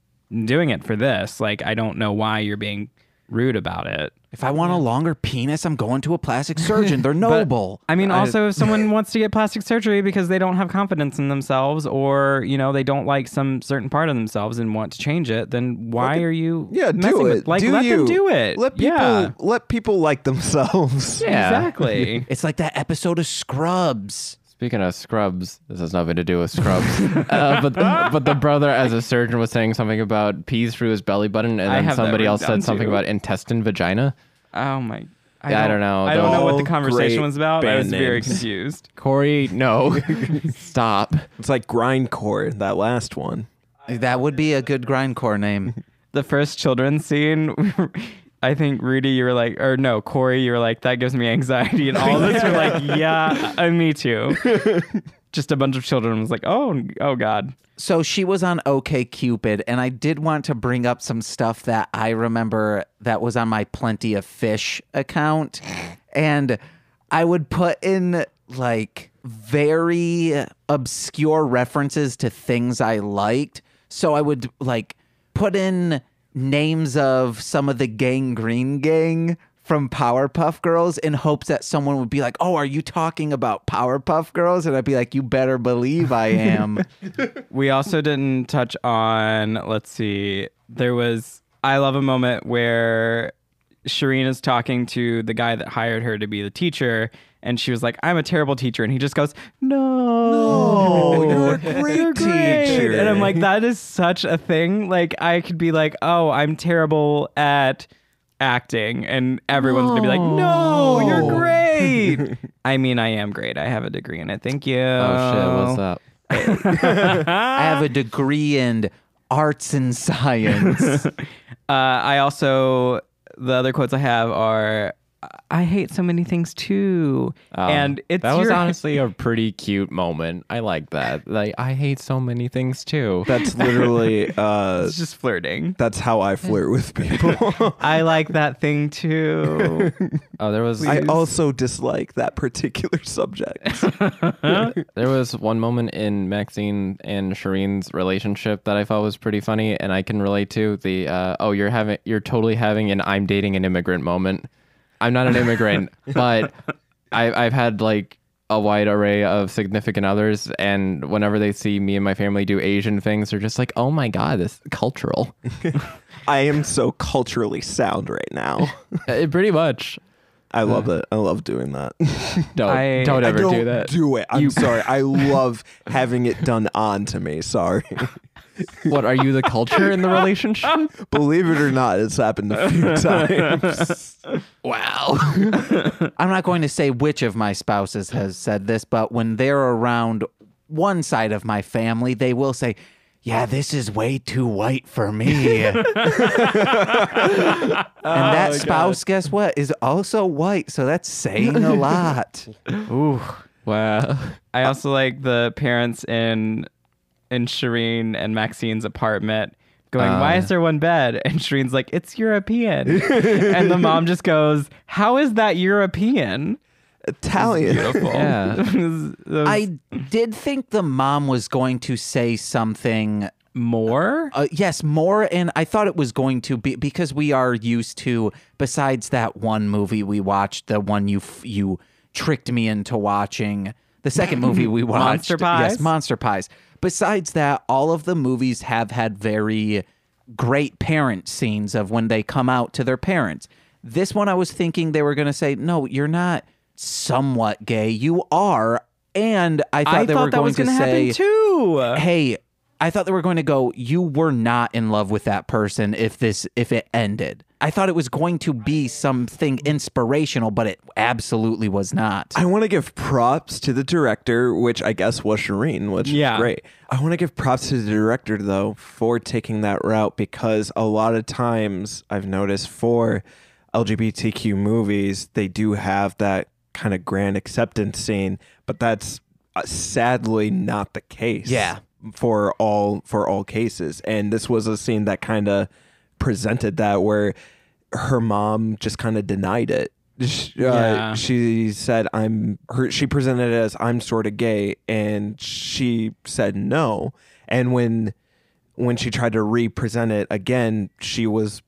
doing it for this. Like, I don't know why you're being rude about it. If I want a longer penis, I'm going to a plastic surgeon. They're noble. But, I mean, also, if someone wants to get plastic surgery because they don't have confidence in themselves, or, they don't like some certain part of themselves and want to change it, then why are you do it. Let them do it. Let people like themselves. Yeah. Exactly. It's like that episode of Scrubs. Speaking of Scrubs, this has nothing to do with Scrubs, but the brother as a surgeon was saying something about peas through his belly button, and then somebody else said something about intestine vagina. Oh my! I don't know. I don't know what the conversation was about. I was very confused. Corey, no, stop. It's like grindcore, that last one. That would be a good grindcore name. The first children's scene. I think Rudy, you were like, or no, Corey, you were like, that gives me anxiety, and all of us were like, yeah, me too. Just a bunch of children was like, oh God. So she was on OkCupid, and I did want to bring up some stuff that I remember that was on my Plenty of Fish account, and I would put in like very obscure references to things I liked. So I would like put in names of some of the Gangrene Gang from Powerpuff Girls in hopes that someone would be like, oh, are you talking about Powerpuff Girls? And I'd be like, you better believe I am. We also didn't touch on, let's see, I love a moment where Shireen is talking to the guy that hired her to be the teacher, and she was like, I'm a terrible teacher. And he just goes, no, you're a great teacher. And I'm like, that is such a thing. Like, I could be like, oh, I'm terrible at acting, and everyone's gonna be like, no, you're great. I mean, I am great. I have a degree in it. Thank you. Oh shit, what's up? I have a degree in arts and science. I also, the other quotes I have are, I hate so many things too. And that was honestly a pretty cute moment. I like that. Like, I hate so many things too. That's literally it's just flirting. That's how I flirt with people. I like that thing too. I also dislike that particular subject. There was one moment in Maxine and Shireen's relationship that I thought was pretty funny, and I can relate to the you're totally having an I'm dating an immigrant moment. I'm not an immigrant, but I've had like a wide array of significant others, and whenever they see me and my family do Asian things, they're just like, "Oh my god, this is cultural." I am so culturally sound right now. Pretty much. I love it. I love doing that. Don't ever do that. Do it. I'm sorry. I love having it done on to me. Sorry. What, are you the culture in the relationship? Believe it or not, it's happened a few times. Wow. I'm not going to say which of my spouses has said this, but when they're around one side of my family, they will say, "Yeah, this is way too white for me." And that spouse, guess what, is also white. So that's saying a lot. Ooh. Wow. I also like the parents in Shireen and Maxine's apartment going, "Why is there one bed?" And Shireen's like, "It's European." And the mom just goes, "How is that European?" Italian. Beautiful. Yeah. I did think the mom was going to say something more. Yes, more. And I thought it was going to be, because we are used to, besides that one movie we watched, the one you tricked me into watching, the second movie we watched. Monster Pies? Yes, Monster Pies. Besides that, all of the movies have had very great parent scenes of when they come out to their parents. This one I was thinking they were going to say, "No, you're not somewhat gay. You are." And I thought they were going to say, too. "Hey," I thought they were going to go, "You were not in love with that person if it ended." I thought it was going to be something inspirational, but it absolutely was not. I want to give props to the director, which I guess was Shireen, which is great. I want to give props to the director, though, for taking that route, because a lot of times I've noticed for LGBTQ movies, they do have that kind of grand acceptance scene, but that's sadly not the case. Yeah. For all cases. And this was a scene that kind of presented that, where her mom just kind of denied it. She said, she presented it as, "I'm sort of gay," and she said no. And when she tried to re-present it again, she was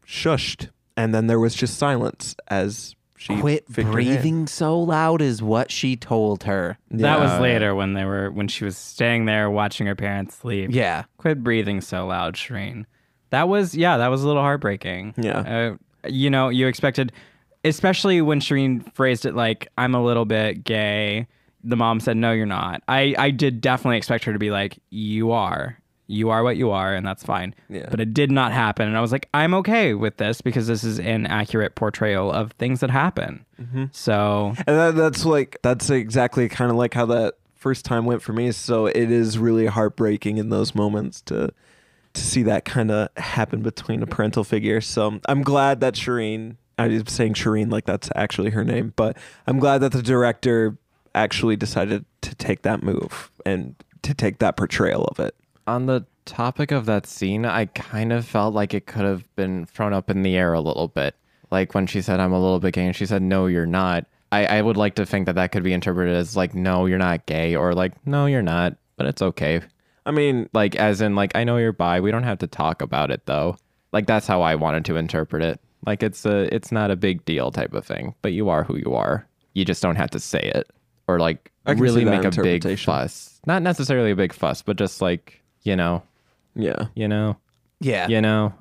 shushed, and then there was just silence as she quit breathing so loud is what she told her. That was later when she was staying there watching her parents sleep. Yeah. Quit breathing so loud, Shireen. That was a little heartbreaking. Yeah. You expected, especially when Shireen phrased it like, "I'm a little bit gay." The mom said, "No, you're not." I did definitely expect her to be like, "You are. You are what you are, and that's fine." Yeah. But it did not happen. And I was like, I'm okay with this, because this is an accurate portrayal of things that happen. Mm-hmm. So. And that's exactly kind of like how that first time went for me. So it is really heartbreaking in those moments to see that kind of happen between a parental figure. So I'm glad that Shireen, I'm saying Shireen like that's actually her name, but I'm glad that the director actually decided to take that move and to take that portrayal of it. On the topic of that scene, I kind of felt like it could have been thrown up in the air a little bit. Like when she said, "I'm a little bit gay," and she said, "No, you're not." I would like to think that could be interpreted as like, "No, you're not gay," or like, "No, you're not, but it's okay." I mean, like, as in, like, "I know you're bi. We don't have to talk about it, though." Like, that's how I wanted to interpret it. Like, it's not a big deal type of thing, but you are who you are. You just don't have to say it or like really make a big fuss. Not necessarily a big fuss, but just like, you know. Yeah. You know. Yeah. You know.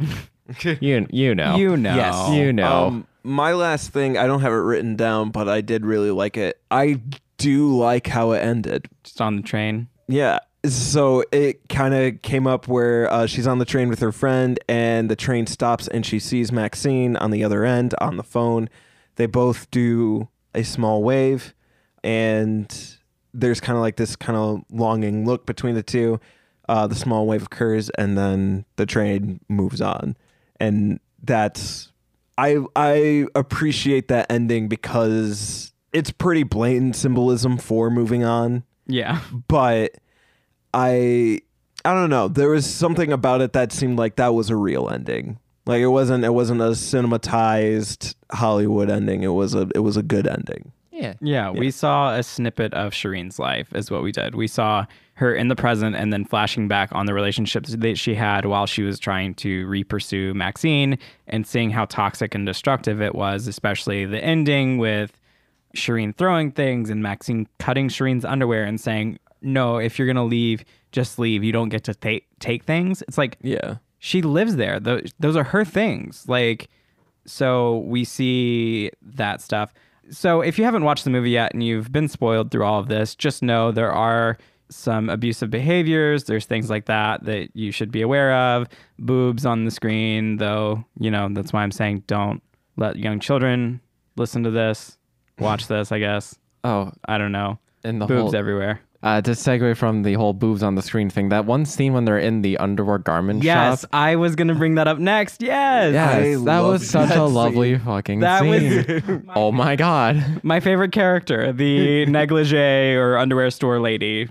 you know. You know. Yes. You know. My last thing, I don't have it written down, but I did really like it. I do like how it ended. Just on the train. Yeah. So it kind of came up where she's on the train with her friend, and the train stops and she sees Maxine on the other end on the phone. They both do a small wave, and there's kind of like this kind of longing look between the two. The small wave occurs, and then the train moves on. And I appreciate that ending because it's pretty blatant symbolism for moving on. Yeah. But I don't know. There was something about it that seemed like that was a real ending. Like it wasn't a cinematized Hollywood ending. It was a good ending. Yeah. We saw a snippet of Shireen's life is what we did. We saw her in the present and then flashing back on the relationships that she had while she was trying to re-pursue Maxine and seeing how toxic and destructive it was, especially the ending with Shireen throwing things and Maxine cutting Shireen's underwear and saying, no, if you're going to leave, just leave. You don't get to take things. It's like, yeah, she lives there. Those are her things. Like, so we see that stuff. So if you haven't watched the movie yet and you've been spoiled through all of this, just know there are some abusive behaviors. There's things like that you should be aware of. Boobs on the screen, though, that's why I'm saying don't let young children listen to this, watch this, I guess. Oh, I don't know. And the boobs everywhere. To segue from the whole boobs on the screen thing, that one scene when they're in the underwear garment shop. Yes, I was going to bring that up next. Yes. That was such a lovely fucking scene. Oh my God. My favorite character, the negligee or underwear store lady.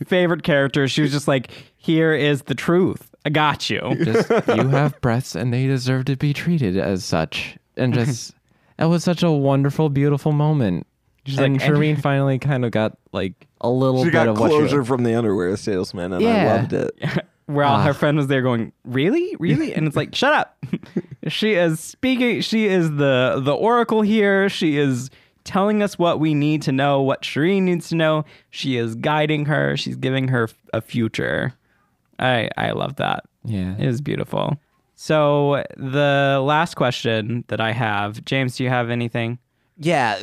Favorite character. She was just like, here is the truth. I got you. You have breasts and they deserve to be treated as such. And it was such a wonderful, beautiful moment. And Shireen finally kind of got like a little bit of closure from the underwear salesman, and I loved it. Where her friend was there going, really? And it's like, shut up. She is speaking. She is the oracle here. She is telling us what we need to know, what Shireen needs to know. She is guiding her. She's giving her a future. I love that. Yeah. It is beautiful. So the last question that I have, James, do you have anything? Yeah.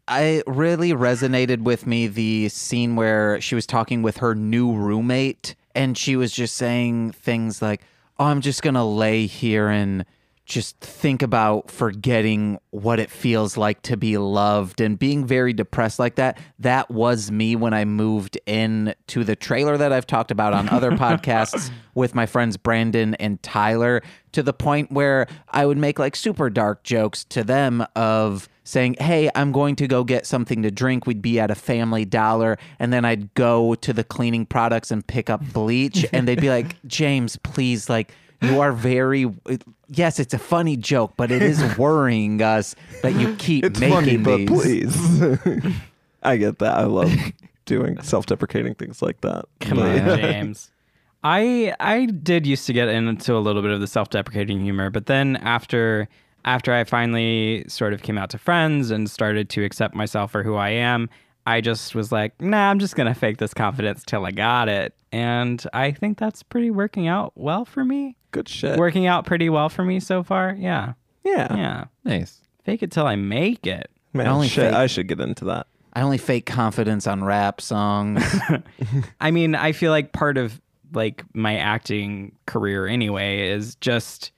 I really resonated with me the scene where she was talking with her new roommate and she was just saying things like, oh, I'm just going to lay here and just think about forgetting what it feels like to be loved and being very depressed like that. That was me when I moved in to the trailer that I've talked about on other podcasts with my friends Brandon and Tyler, to the point where I would make like super dark jokes to them of saying, hey, I'm going to go get something to drink. We'd be at a Family Dollar, and then I'd go to the cleaning products and pick up bleach, and they'd be like, James, please, like, you are very... Yes, it's a funny joke, but it is worrying us that you keep it's making funny, these. But please. I get that. I love doing self-deprecating things like that. Come on, James. I did used to get into a little bit of the self-deprecating humor, but then after I finally sort of came out to friends and started to accept myself for who I am, I just was like, nah, I'm just going to fake this confidence till I got it. And I think that's pretty working out well for me. Good shit. Working out pretty well for me so far. Yeah. Nice. Fake it till I make it. Man, I should get into that. I only fake confidence on rap songs. I mean, I feel like part of like my acting career anyway is just...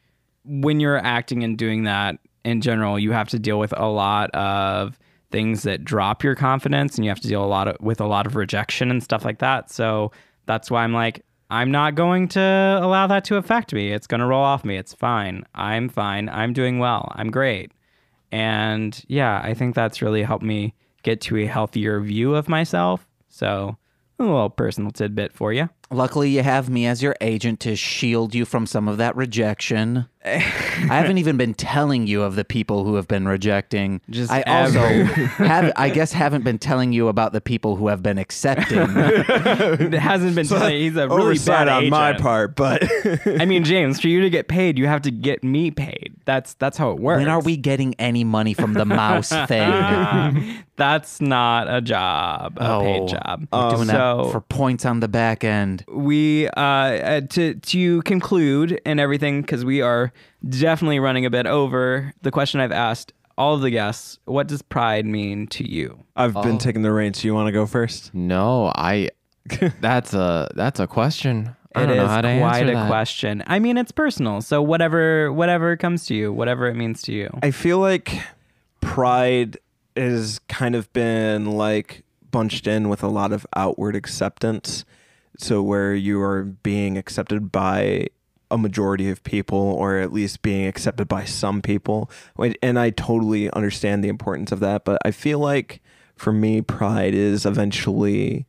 when you're acting and doing that in general, you have to deal with a lot of things that drop your confidence, and you have to deal with a lot of rejection and stuff like that. So that's why I'm like, I'm not going to allow that to affect me. It's going to roll off me. It's fine. I'm fine. I'm doing well. I'm great. And yeah, I think that's really helped me get to a healthier view of myself. So a little personal tidbit for you. Luckily, you have me as your agent to shield you from some of that rejection. I haven't even been telling you of the people who have been rejecting. I also haven't been telling you about the people who have been accepting. It hasn't been telling. He's a really bad on agent. my part, but I mean, James, for you to get paid, you have to get me paid. That's how it works. When are we getting any money from the mouse thing? That's not a job, a paid job. We're doing that for points on the back end. We to conclude and everything, because we are definitely running a bit over. The question I've asked all of the guests: what does pride mean to you? I've been taking the reins. You want to go first? No, that's a question. I don't know how to answer that. It is quite a question. I mean, it's personal. So whatever comes to you, whatever it means to you. I feel like pride has kind of been like bunched in with a lot of outward acceptance. So where you are being accepted by a majority of people, or at least being accepted by some people. And I totally understand the importance of that. But I feel like for me, pride is eventually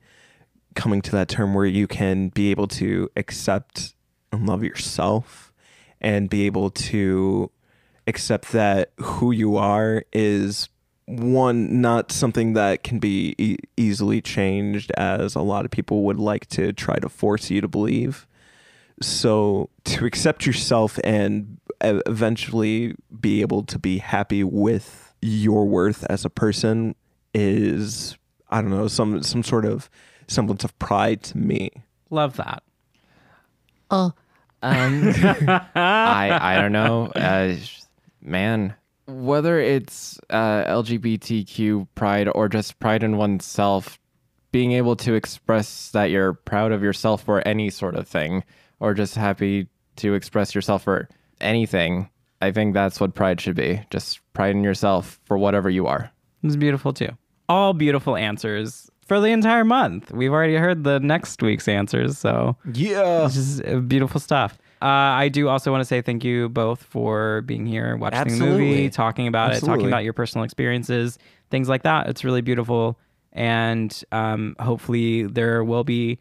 coming to that term where you can be able to accept and love yourself and be able to accept that who you are is one, not something that can be easily changed, as a lot of people would like to try to force you to believe. So to accept yourself and eventually be able to be happy with your worth as a person is, I don't know, some sort of semblance of pride to me. Love that. I don't know, man. Whether it's LGBTQ pride or just pride in oneself, being able to express that you're proud of yourself for any sort of thing, or just happy to express yourself for anything, I think that's what pride should be. Just pride in yourself for whatever you are. It's beautiful too. All beautiful answers for the entire month. We've already heard the next week's answers, so yeah, it's just beautiful stuff. I do also want to say thank you both for being here, watching the movie, talking about it, talking about your personal experiences, things like that. It's really beautiful. And hopefully there will be,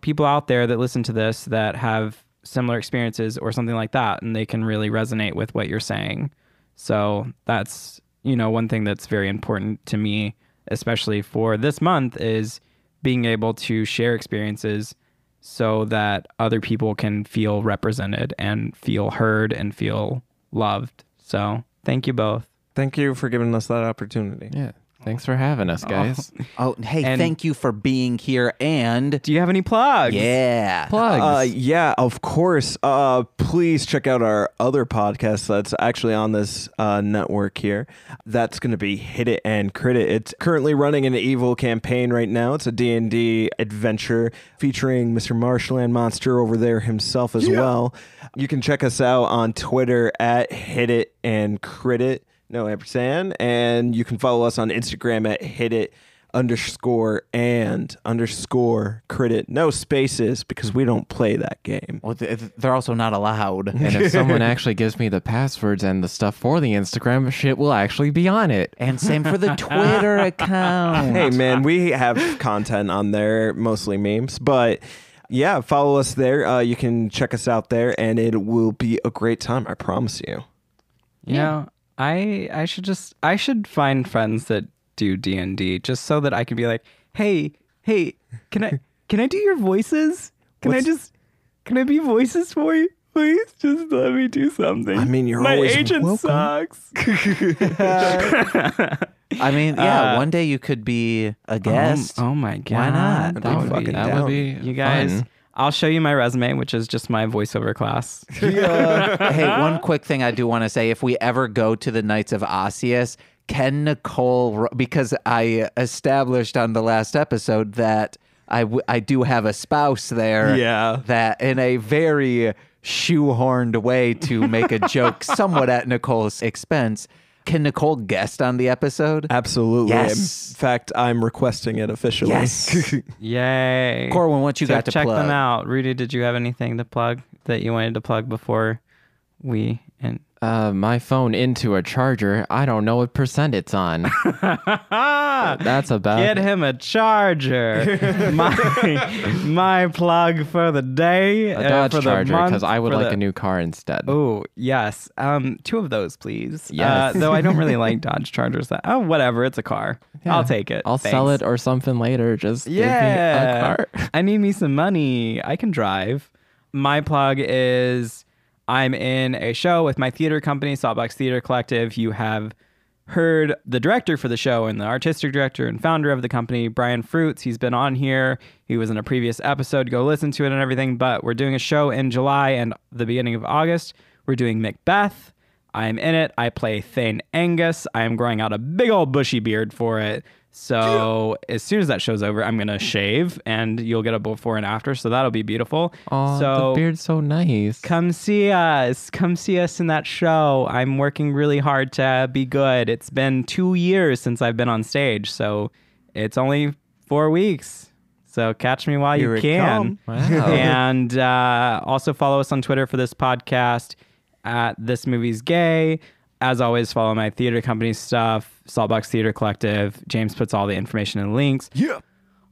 people out there that listen to this that have similar experiences or something like that, and they can really resonate with what you're saying. So that's, one thing that's very important to me, especially for this month, is being able to share experiences so that other people can feel represented and feel heard and feel loved. So thank you both. Thank you for giving us that opportunity. Yeah. Thanks for having us, guys. Hey, thank you for being here. And do you have any plugs? Yeah. Plugs. Yeah, of course. Please check out our other podcast that's actually on this network here. That's going to be Hit It and Crit It. It's currently running an evil campaign right now. It's a D&D adventure featuring Mr. Marshland Monster over there himself as well. You can check us out on Twitter at Hit It and Crit It. No ampersand. And you can follow us on Instagram at hit_it_crit. No spaces, because we don't play that game. Well, they're also not allowed. And if someone actually gives me the passwords and the stuff for the Instagram, shit will actually be on it. And same for the Twitter account. Hey, man, we have content on there, mostly memes, but yeah, follow us there. You can check us out there, and it will be a great time. I promise you. Yeah. I should find friends that do D&D just so that I can be like, hey, can I do your voices? Can I be voices for you? Please just let me do something. I mean, my always agent welcome. Sucks. I mean, one day you could be a guest. Oh my god. Why not? That would be you guys. fun. I'll show you my resume, which is just my voiceover class. Hey, one quick thing I do want to say. If we ever go to the Knights of Osseous, can Nicole, because I established on the last episode that I do have a spouse there. Yeah. That in a very shoehorned way to make a joke somewhat at Nicole's expense. Can Nicole guest on the episode? Absolutely. Yes. In fact, I'm requesting it officially. Yes. Yay. Corwyn, what you got to check plug? them out. Rudy, did you have anything to plug that you wanted to plug before we end? My phone into a charger. I don't know what percent it's on. That's about Get him a charger. my plug for the day. a Dodge for the Charger, month, because I would for like the- a new car instead. Oh, yes. 2 of those, please. Yes. Though I don't really like Dodge Chargers. Whatever. It's a car. Yeah. I'll take it. I'll sell Thanks. it or something later. Just give me a Yeah. car. I need me some money. I can drive. My plug is I'm in a show with my theater company, Saltbox Theater Collective. You have heard the director for the show and the artistic director and founder of the company, Brian Fruits. He's been on here. He was in a previous episode. Go listen to it and everything. But we're doing a show in July and the beginning of August. We're doing Macbeth. I'm in it. I play Thane Angus. I am growing out a big old bushy beard for it. So as soon as that show's over, I'm going to shave and you'll get a before and after. So that'll be beautiful. Oh, so the beard's so nice. come see us. Come see us in that show. I'm working really hard to be good. It's been 2 years since I've been on stage. So it's only 4 weeks. So catch me while you can. Wow. And also follow us on Twitter for this podcast at This Movie's Gay. As always, follow my theater company stuff, Saltbox Theater Collective. James puts all the information and links. Yeah.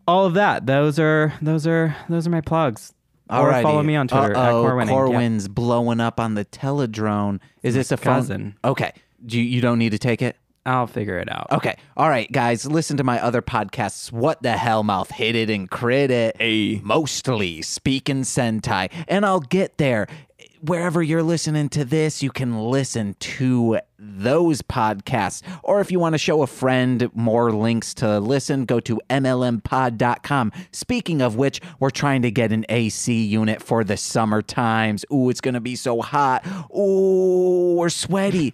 All of that. Those are my plugs. Or Alrighty. follow me on Twitter at Corwyn. Corwyn's blowing up on the teledrone. Is this a cousin? Okay. You don't need to take it? I'll figure it out. Okay. All right, guys. Listen to my other podcasts. What the Hellmouth? Hit It and Crit It. Hey. Mostly Speaking Sentai. And I'll get there. Wherever you're listening to this, you can listen to those podcasts. Or if you want to show a friend more links to listen, go to mlmpod.com. Speaking of which, we're trying to get an AC unit for the summer times. Ooh, it's going to be so hot. Ooh, we're sweaty.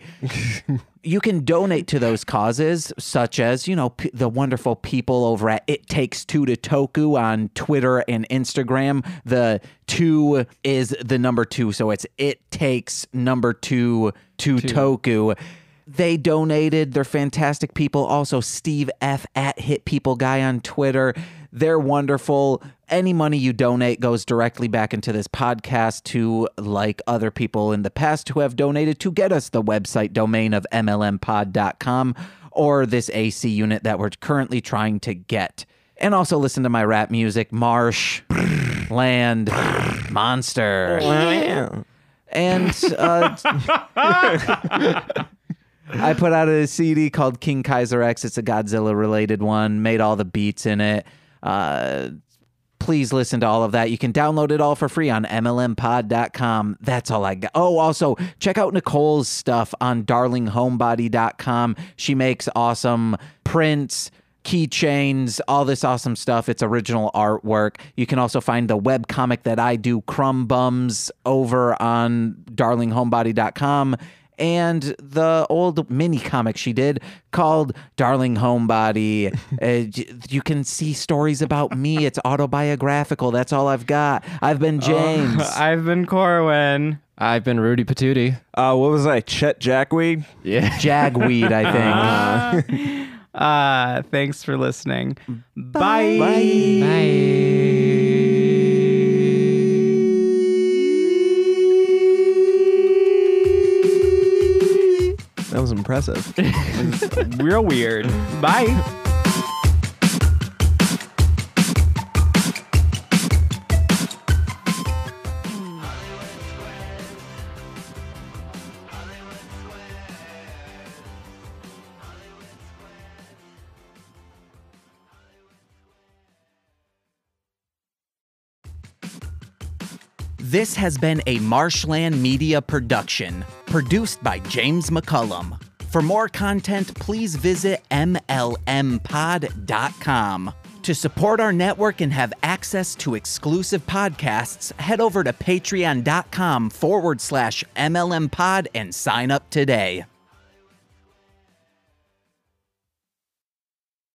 You can donate to those causes, such as, the wonderful people over at It Takes Two to Toku on Twitter and Instagram. The 2 is the number 2, so it's It Takes number 2 to Toku. They donated. They're fantastic people. Also, Steve F. at Hit People Guy on Twitter. They're wonderful. Any money you donate goes directly back into this podcast to, like other people in the past who have donated, to get us the website domain of mlmpod.com or this AC unit that we're currently trying to get. And also listen to my rap music, Marsh, Land, Monster. And I put out a CD called King Kaiser X. It's a Godzilla-related one. Made all the beats in it. Please listen to all of that. You can download it all for free on mlmpod.com. That's all I got. Oh, also, check out Nicole's stuff on darlinghomebody.com. She makes awesome prints, keychains, all this awesome stuff. It's original artwork. You can also find the webcomic that I do, Crumb Bums, over on darlinghomebody.com. And the old mini comic she did called Darling Homebody. You can see stories about me. It's autobiographical. That's all I've got. I've been James. I've been Corwyn. I've been Rudy Patootie. What was I? Chet Jackweed? Yeah. Jagweed, I think. Thanks for listening. Bye. Bye. Bye. That was impressive. Real weird. Bye. This has been a Marshland Media production, produced by James McCullum. For more content, please visit mlmpod.com. To support our network and have access to exclusive podcasts, head over to patreon.com/mlmpod and sign up today.